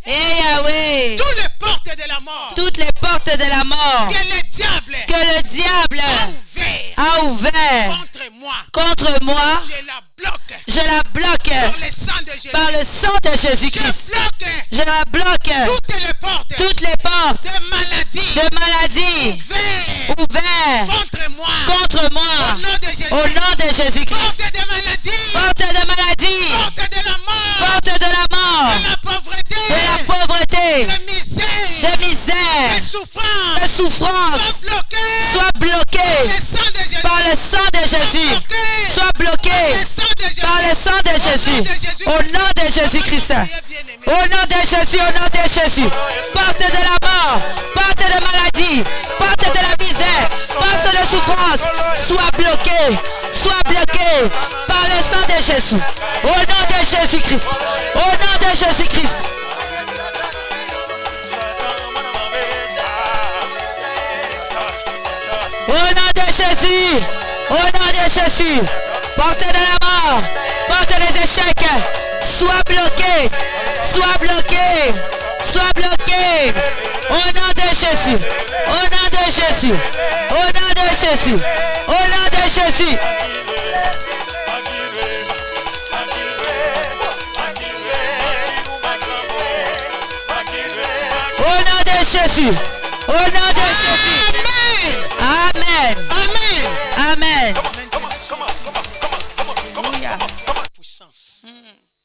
Yahweh. Toutes les portes de la mort. Que le diable a ouvert contre moi. Je la bloque par le sang de Jésus-Christ. Je la bloque toutes les portes de maladie ouvertes contre moi au nom de Jésus-Christ. Porte de maladie, porte de la mort, souffrance Sois bloqué. soit bloqué Par le sang de Jésus. par le sang de Jésus. Sois bloqué par le sang de Jésus. Au nom de Jésus-Christ. Au nom de Jésus, au nom de Jésus. Porte de la mort, porte de maladie, porte de la misère, porte de souffrance. Sois bloqué par le sang de Jésus. Au nom de Jésus-Christ. Au nom de Jésus-Christ. Au nom de Jésus. Au nom de Jésus. Porte de la mort, porte des échecs. Sois bloqué. Sois bloqué. Sois bloqué. Au nom de Jésus. Au nom de Jésus. Au nom de Jésus. Au nom de Jésus. Au nom de Jésus. Au nom de Jésus. Amen. Amen. Amen. Amen. Puissance.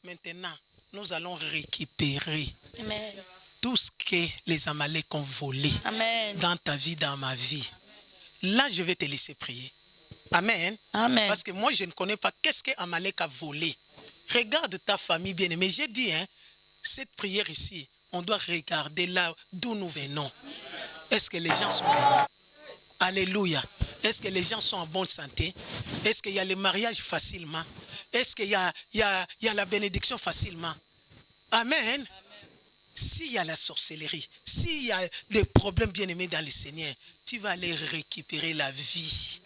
Maintenant, nous allons récupérer Amen. tout ce que les Amalek ont volé Amen. dans ta vie, dans ma vie. Là, je vais te laisser prier. Amen. Amen. Parce que moi, je ne connais pas qu'est-ce qu'Amalek a volé. Regarde ta famille bien-aimée. J'ai dit, cette prière ici, on doit regarder là d'où nous venons. Est-ce que les gens sont bénis? Alléluia. Est-ce que les gens sont en bonne santé? Est-ce qu'il y a le mariage facilement? Est-ce qu'il y a la bénédiction facilement? Amen. S'il y a la sorcellerie, s'il y a des problèmes bien-aimés dans le Seigneur, tu vas aller récupérer la vie.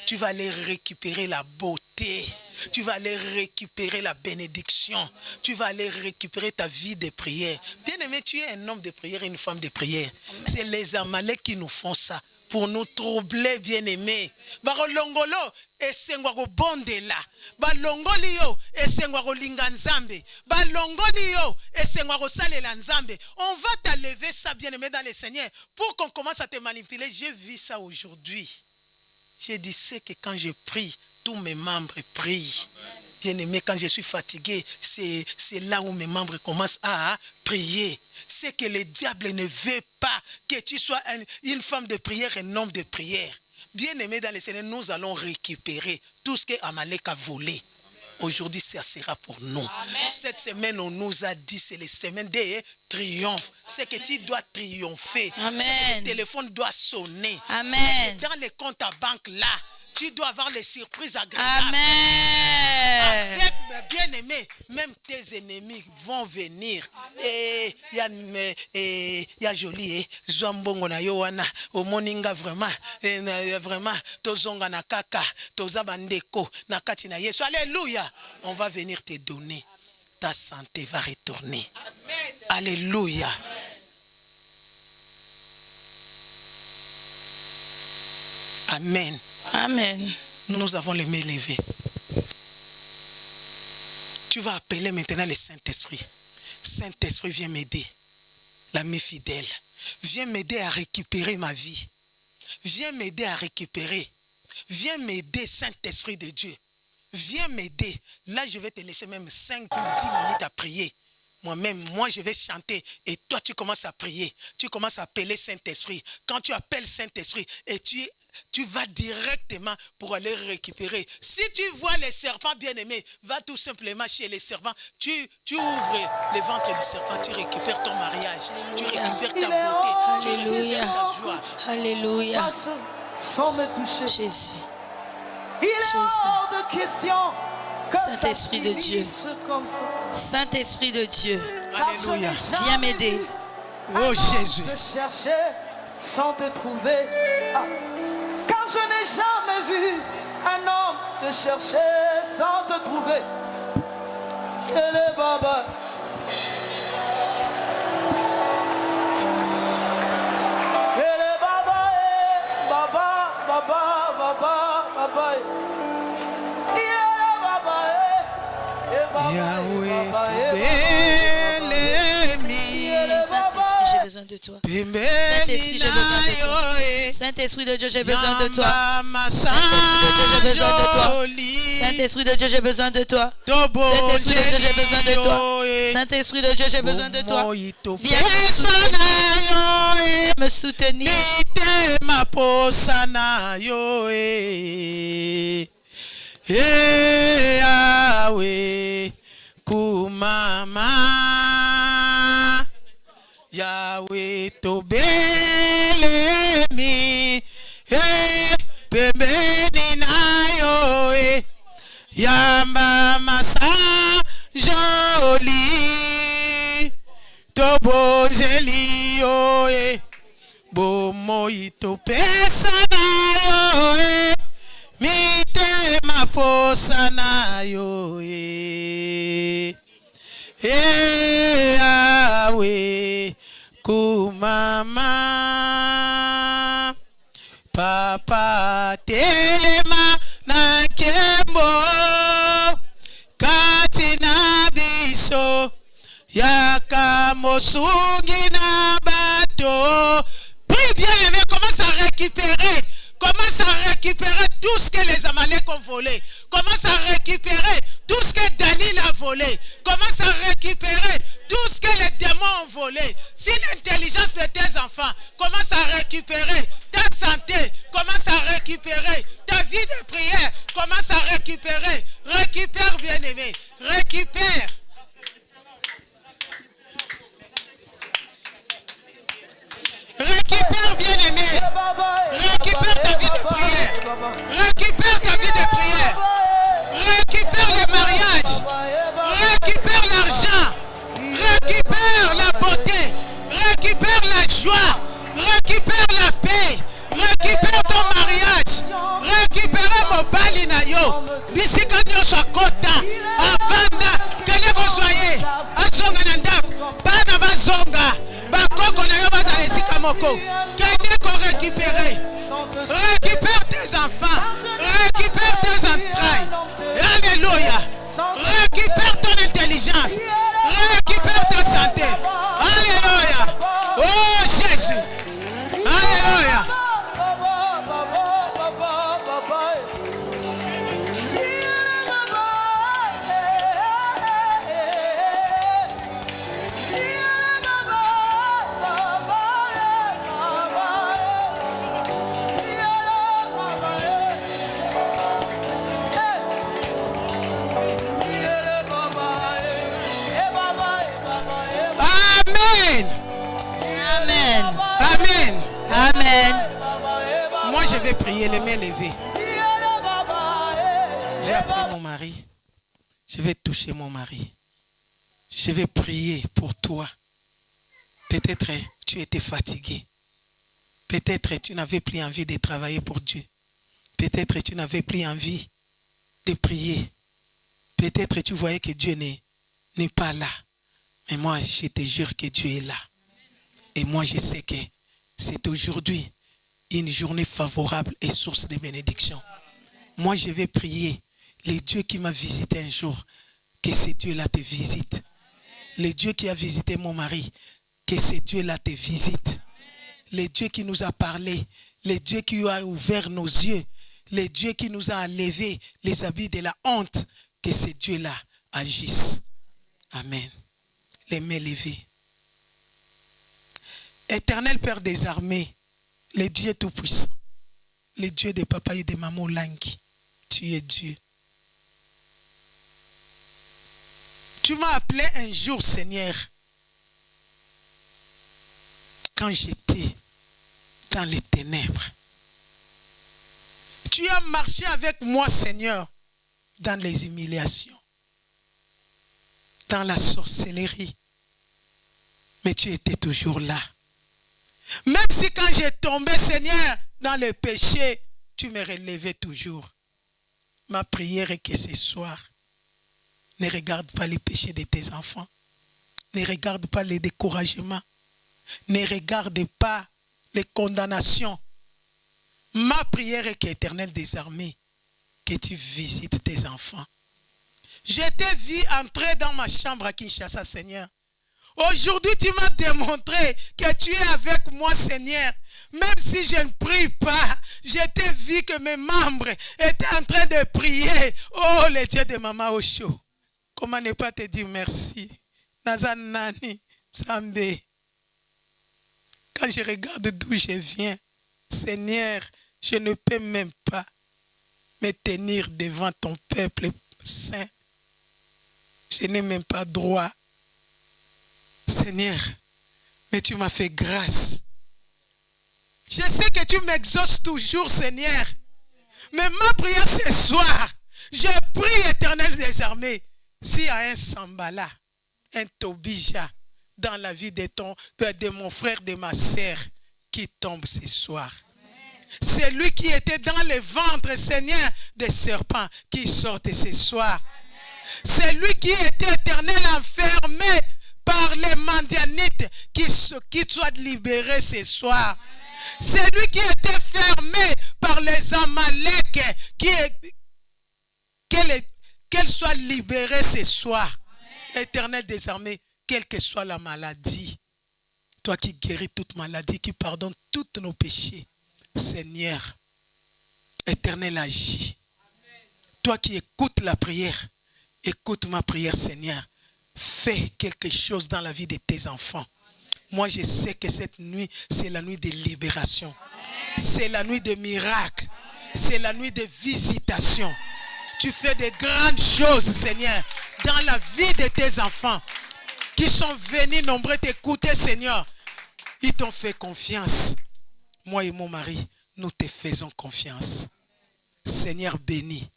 Tu vas aller récupérer la beauté. Tu vas aller récupérer la bénédiction. Tu vas aller récupérer ta vie de prière. Bien-aimé, tu es un homme de prière et une femme de prière. C'est les Amalek qui nous font ça. Pour nous troubler, bien-aimés. Barolongolo, esengwako bondela. Balongoli yo, esengwako linga nzambe. Balongoli yo, esengwako salela nzambe. On va t'enlever ça, bien-aimé, dans le Seigneur. Pour qu'on commence à te manipuler. J'ai vu ça aujourd'hui. J'ai dit, c'est que quand je prie, tous mes membres prient. Bien-aimé, quand je suis fatigué, c'est là où mes membres commencent à prier. C'est que le diable ne veut pas que tu sois une femme de prière, un homme de prière. Bien-aimé dans le Seigneur, nous allons récupérer tout ce que Amalek a volé. Aujourd'hui, ça sera pour nous. Amen. Cette semaine, on nous a dit, c'est les semaines de triomphe. C'est que tu dois triompher. Amen. C'est que le téléphone doit sonner. Amen. C'est que dans les comptes à banque là, tu dois avoir les surprises agréables. Amen. Avec mes bien-aimés, même tes ennemis vont venir. Et il y a joli, Zwambongo na Yoana, au Moninga vraiment, vraiment, Tozonga na Kaka, Tozabandeko, na Katina Yesu. Alléluia. On va venir te donner. Ta santé va retourner. Amen. Alléluia. Amen. Amen. Nous avons les mains levées. Tu vas appeler maintenant le Saint-Esprit. Saint-Esprit, viens m'aider. L'ami fidèle. Viens m'aider à récupérer ma vie. Viens m'aider à récupérer. Viens m'aider, Saint-Esprit de Dieu. Viens m'aider. Là, je vais te laisser même 5 ou 10 minutes à prier. Moi, je vais chanter et toi, tu commences à prier. Tu commences à appeler Saint-Esprit. Quand tu appelles Saint-Esprit et tu vas directement pour aller récupérer. Si tu vois les serpents bien-aimés, va tout simplement chez les serpents. Tu ouvres le ventre du serpent, tu récupères ton mariage. Tu récupères ta beauté. Tu récupères ta joie. Alléluia. Sans me toucher. Jésus. Il est hors de question. Saint-Esprit de Dieu. Saint-Esprit de Dieu. Alléluia. Viens m'aider. Oh Jésus. De chercher sans te trouver. Car je n'ai jamais vu un homme te chercher sans te trouver. Et les babas. Et les babas. Baba, baba, baba, baba. Yahweh, Saint-Esprit, j'ai besoin de toi. Saint-Esprit, j'ai besoin de toi. Saint-Esprit de Dieu, j'ai besoin de toi. Saint-Esprit de Dieu, j'ai besoin de toi. Saint-Esprit de Dieu, j'ai besoin de toi. Saint-Esprit de Dieu, j'ai besoin de toi. Viens me soutenir. mitema posa na yo Yahweh kumama Yahweh tobelemi pembeni na yo Yamba masa joli tobonzeli yo bomoi topesa na yo mitema posa na yo Yahweh kumama papa telema na kembo kati na biso yaka mosungi na bato. Prie bien aimé, commence à récupérer. Commence à récupérer tout ce que les Amaleks ont volé. Commence à récupérer tout ce que Dalil a volé. Commence à récupérer tout ce que les démons ont volé. Si l'intelligence de tes enfants commence à récupérer ta santé, commence à récupérer ta vie de prière, commence à récupérer. Récupère, bien-aimé. Récupère. Récupère, bien-aimé. Récupère ta vie de prière. Récupère ta vie de prière. Récupère le mariage. Récupère l'argent. Récupère la beauté. Récupère la joie. Récupère la paix. Récupère ton mariage. Récupère mon balinayo. Bisika nyoso akota. Avanda. Kene kosoye. Azonga nandak. Bana bazonga. Bakoko na yo bazala esika moko. Kene ko récupérer. Récupère tes enfants. Récupère tes entrailles. Alléluia. Récupère ton intelligence. Récupère ta santé. Alléluia. Oh Jésus. Alléluia. Amen. Amen. Amen. Moi, je vais prier les mains levées. J'ai appelé mon mari. Je vais toucher mon mari. Je vais prier pour toi. Peut-être tu étais fatigué. Peut-être tu n'avais plus envie de travailler pour Dieu. Peut-être tu n'avais plus envie de prier. Peut-être tu voyais que Dieu n'est pas là. Mais moi, je te jure que Dieu est là. Et moi, je sais que c'est aujourd'hui une journée favorable et source de bénédiction. Moi, je vais prier le Dieu qui m'a visité un jour, que ce Dieu-là te visite. Le Dieu qui a visité mon mari, que ce Dieu-là te visite. Le Dieu qui nous a parlé, le Dieu qui a ouvert nos yeux, le Dieu qui nous a enlevé les habits de la honte, que ce Dieu-là agisse. Amen. Les mains levées. Éternel Père des armées, le Dieu tout-puissant, le Dieu de papa et de maman Langi, tu es Dieu. Tu m'as appelé un jour, Seigneur, quand j'étais dans les ténèbres. Tu as marché avec moi, Seigneur, dans les humiliations, dans la sorcellerie. Mais tu étais toujours là. Même si quand j'ai tombé, Seigneur, dans le péché, tu me relevais toujours. Ma prière est que ce soir, ne regarde pas les péchés de tes enfants. Ne regarde pas les découragements. Ne regarde pas les condamnations. Ma prière est qu'Éternel des armées, que tu visites tes enfants. Je t'ai vu entrer dans ma chambre à Kinshasa, Seigneur. Aujourd'hui, tu m'as démontré que tu es avec moi, Seigneur. Même si je ne prie pas, je t'ai vu que mes membres étaient en train de prier. Oh, le Dieu de Maman Osho. Comment ne pas te dire merci? Nazanani, Sambé. Quand je regarde d'où je viens, Seigneur, je ne peux même pas me tenir devant ton peuple saint. Je n'ai même pas droit. Seigneur, mais tu m'as fait grâce. Je sais que tu m'exauces toujours, Seigneur. Mais ma prière ce soir, je prie, Éternel des armées, s'il y a un Sambala, un Tobija dans la vie de mon frère, de ma sœur, qui tombe ce soir. C'est lui qui était dans le ventre, Seigneur, des serpents, qui sortent ce soir. C'est lui qui était éternel enfermé par les Mandianites, qui soit libéré ce soir. C'est lui qui était fermé par les Amalek, qu'elle soit libérée ce soir. Éternel des armées, quelle que soit la maladie, toi qui guéris toute maladie, qui pardonnes tous nos péchés, Seigneur, Éternel agis. Toi qui écoutes la prière, écoute ma prière, Seigneur. Fais quelque chose dans la vie de tes enfants. Moi, je sais que cette nuit, c'est la nuit de libération. C'est la nuit de miracles. C'est la nuit de visitation. Tu fais de grandes choses, Seigneur, dans la vie de tes enfants qui sont venus nombreux t'écouter, Seigneur. Ils t'ont fait confiance. Moi et mon mari, nous te faisons confiance. Seigneur, bénis.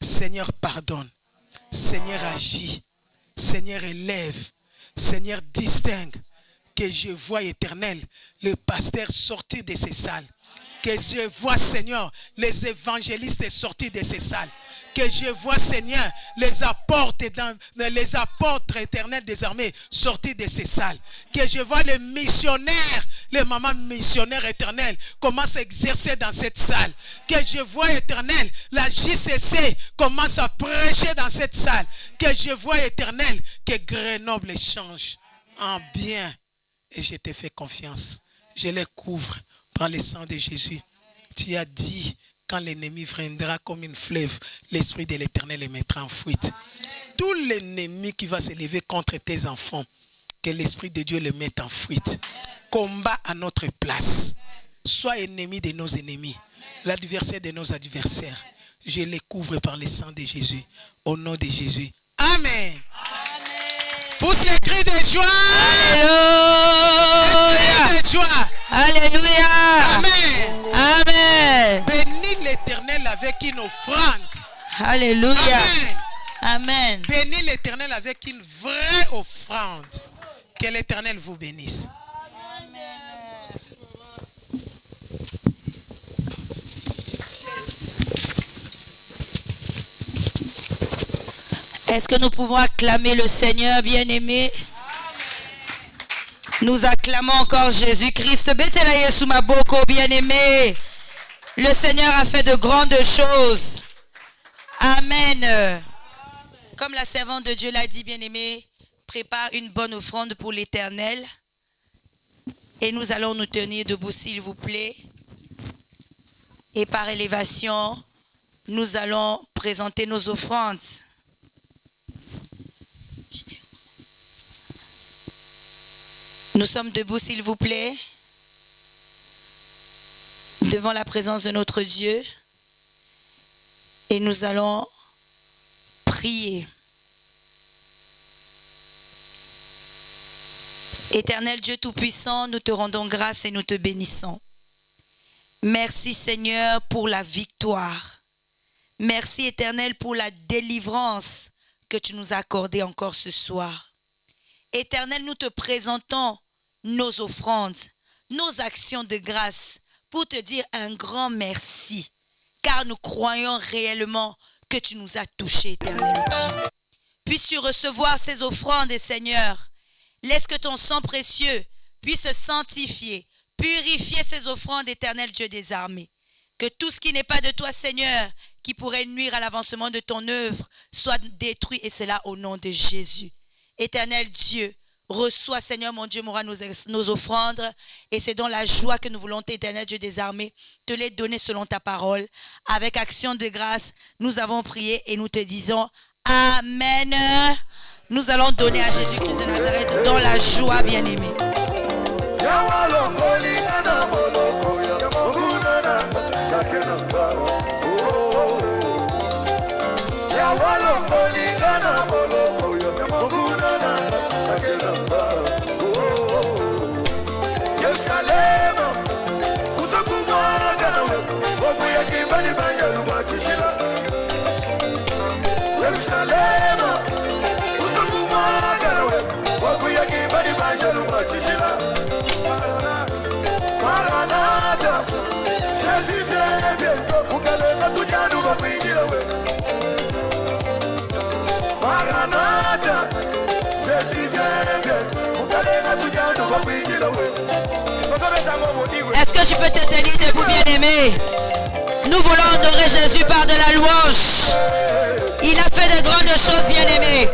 Seigneur, pardonne. Seigneur, agis. Seigneur, élève. Seigneur, distingue. Que je vois, Éternel, le pasteur sortir de ces salles. Que je vois, Seigneur, les évangélistes sortir de ces salles. Que je vois, Seigneur, les apôtres éternels des armées sortir de ces salles. Que je vois les missionnaires, les mamans missionnaires éternels commencent à exercer dans cette salle. Que je vois, Éternel, la JCC commence à prêcher dans cette salle. Que je vois, Éternel, que Grenoble change en bien. Et je te fais confiance. Je les couvre par le sang de Jésus. Tu as dit, quand l'ennemi viendra comme une fleuve, l'Esprit de l'Éternel les mettra en fuite. Tout l'ennemi qui va se lever contre tes enfants, que l'Esprit de Dieu les mette en fuite. Combat à notre place. Sois ennemi de nos ennemis. L'adversaire de nos adversaires. Je les couvre par le sang de Jésus. Au nom de Jésus. Amen. Pousse les cris de joie. Alléluia. Les cris de joie. Alléluia. Amen. Amen. Bénis l'Éternel avec une offrande. Alléluia. Amen. Amen. Bénis l'Éternel avec une vraie offrande. Que l'Éternel vous bénisse. Est-ce que nous pouvons acclamer le Seigneur bien-aimé? Nous acclamons encore Jésus-Christ. Betela Yesu maboko bien-aimé. Le Seigneur a fait de grandes choses. Amen. Comme la servante de Dieu l'a dit, bien-aimé, prépare une bonne offrande pour l'Éternel. Et nous allons nous tenir debout, s'il vous plaît. Et par élévation, nous allons présenter nos offrandes. Nous sommes debout, s'il vous plaît, devant la présence de notre Dieu. Et nous allons prier. Éternel Dieu Tout-Puissant, nous te rendons grâce et nous te bénissons. Merci Seigneur pour la victoire. Merci Éternel pour la délivrance que tu nous as accordée encore ce soir. Éternel, nous te présentons nos offrandes, nos actions de grâce pour te dire un grand merci. Car nous croyons réellement que tu nous as touchés, Éternel Dieu. Puisses-tu recevoir ces offrandes, Seigneur. Laisse que ton sang précieux puisse sanctifier, purifier ces offrandes, Éternel Dieu des armées. Que tout ce qui n'est pas de toi, Seigneur, qui pourrait nuire à l'avancement de ton œuvre, soit détruit, et cela au nom de Jésus. Éternel Dieu, reçois, Seigneur mon Dieu, nos offrandes, et c'est dans la joie que nous voulons, Éternel Dieu des armées, te les donner selon ta parole. Avec action de grâce, nous avons prié et nous te disons Amen. Nous allons donner à Jésus-Christ de Nazareth dans la joie, bien-aimé. Maranatha, Jésus vient bientôt. Ukalenga tujanu bakwinjira we. Maranatha, Jésus vient bientôt. Ukalenga tujanu bakwinjira we. Est-ce que je peux te tenir debout, bien-aimé? Nous voulons adorer Jésus par de la louange. Il a fait de grandes choses, bien-aimé.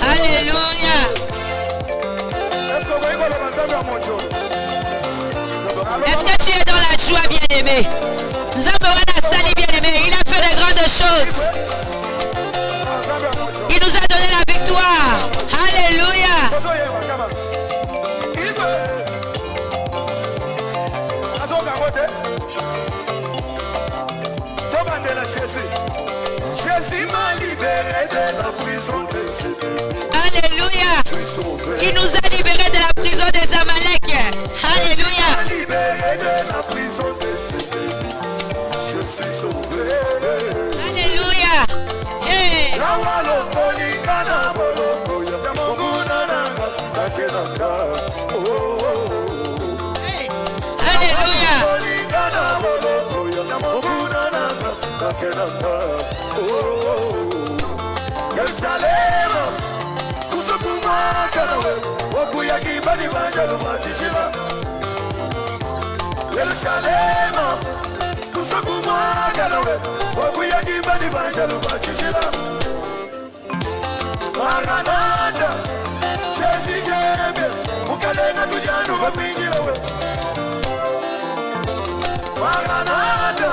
Alléluia. Est-ce que tu es dans la joie, bien-aimé? Nzambe Sali, bien-aimé, il a fait de grandes choses. Il nous a donné la victoire. Alléluia. Jésus m'a libéré de la prison des ennemis. Alléluia. Il nous a libérés de la prison des Amalek. Alléluia. Libéré de la prison des ennemis. Je suis sauvé. Alléluia. Hey. Hey. Alléluia. Yerusalem, usukuma kanawe, wakuya kibani banja lumachishila. Yerusalem, usukuma kanawe, wakuya kibani banja lumachishila. Maranatha, Jésus vient bien, ukalenga tujanu bakwinjira we. Maranatha,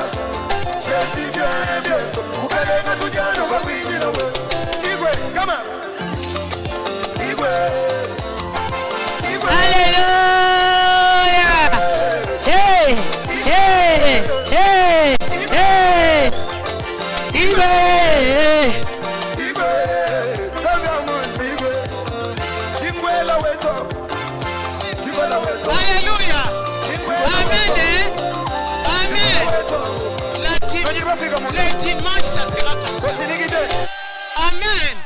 Jésus vient bien, ukalenga tujanu bakwinjira we. Igwe, come on. Igwe. Igwe. Alléluia. Hey, hey, hey, hey. Igwe. Igwe. Saviamus, Igwe. Chingwela weto. Chingwela weto. Alléluia. Amen. Le dimanche, ça sera comme ça. Amen.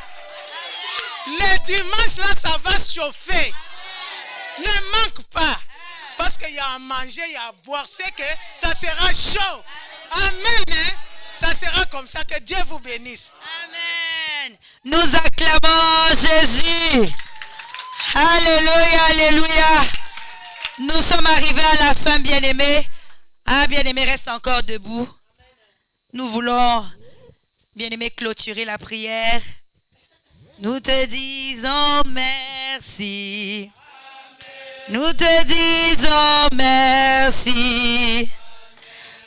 Le dimanche, là, ça va chauffer. Ne manque pas. Parce qu'il y a à manger, il y a à boire. C'est que ça sera chaud. Amen. Ça sera comme ça. Que Dieu vous bénisse. Amen. Nous acclamons Jésus. Alléluia, alléluia. Nous sommes arrivés à la fin, bien-aimés. Ah, bien-aimé, reste encore debout. Nous voulons, bien-aimé, clôturer la prière. Nous te disons merci. Nous te disons merci.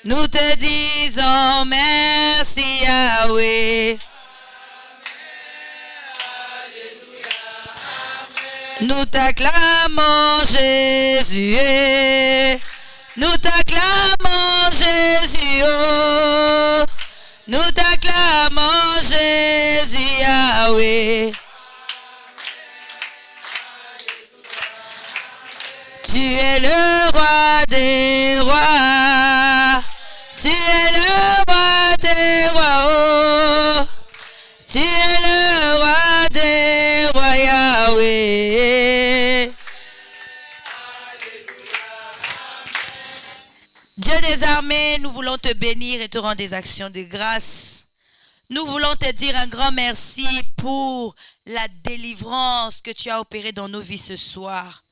Nous te disons merci, Yahweh. Nous t'acclamons, Jésus. Nous t'acclamons, Jésus. Oh. Nous t'acclamons, Jésus, Yahweh. Tu es le roi des rois. Tu es le roi des rois. Oh. Tu es le roi des rois, Yahweh. Dieu des armées, nous voulons te bénir et te rendre des actions de grâce. Nous voulons te dire un grand merci pour la délivrance que tu as opérée dans nos vies ce soir.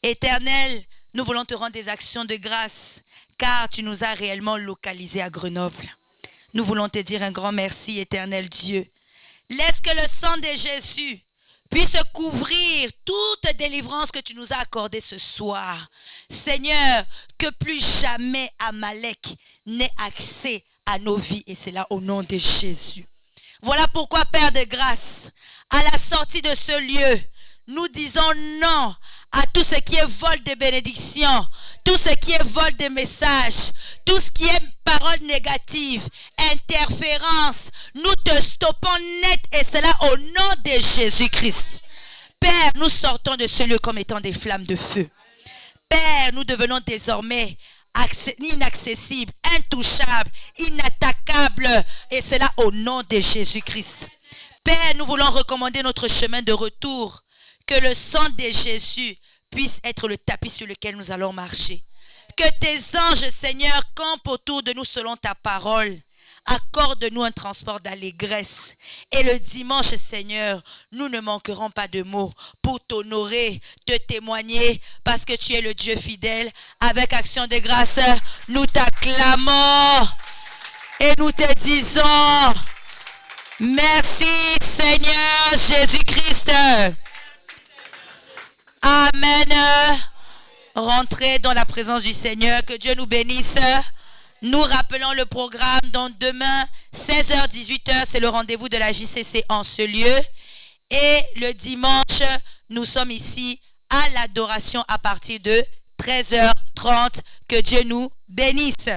Éternel, nous voulons te rendre des actions de grâce car tu nous as réellement localisés à Grenoble. Nous voulons te dire un grand merci, éternel Dieu. Laisse que le sang de Jésus puisse couvrir toute délivrance que tu nous as accordée ce soir. Seigneur, que plus jamais Amalek n'ait accès à nos vies, et c'est là au nom de Jésus. Voilà pourquoi, Père de grâce, à la sortie de ce lieu, nous disons non à tout ce qui est vol de bénédiction, tout ce qui est vol de messages, tout ce qui est parole négative, interférence, nous te stoppons net et cela au nom de Jésus-Christ. Père, nous sortons de ce lieu comme étant des flammes de feu. Père, nous devenons désormais inaccessibles, intouchables, inattaquables et cela au nom de Jésus-Christ. Père, nous voulons recommander notre chemin de retour, que le sang de Jésus puisse être le tapis sur lequel nous allons marcher. Que tes anges, Seigneur, campent autour de nous selon ta parole. Accorde-nous un transport d'allégresse. Et le dimanche, Seigneur, nous ne manquerons pas de mots pour t'honorer, te témoigner, parce que tu es le Dieu fidèle. Avec action de grâce, nous t'acclamons et nous te disons merci, Seigneur Jésus-Christ. Amen. Rentrez dans la présence du Seigneur. Que Dieu nous bénisse. Nous rappelons le programme. Donc demain, 16h, 18h, c'est le rendez-vous de la JCC en ce lieu. Et le dimanche, nous sommes ici à l'adoration à partir de 13h30. Que Dieu nous bénisse.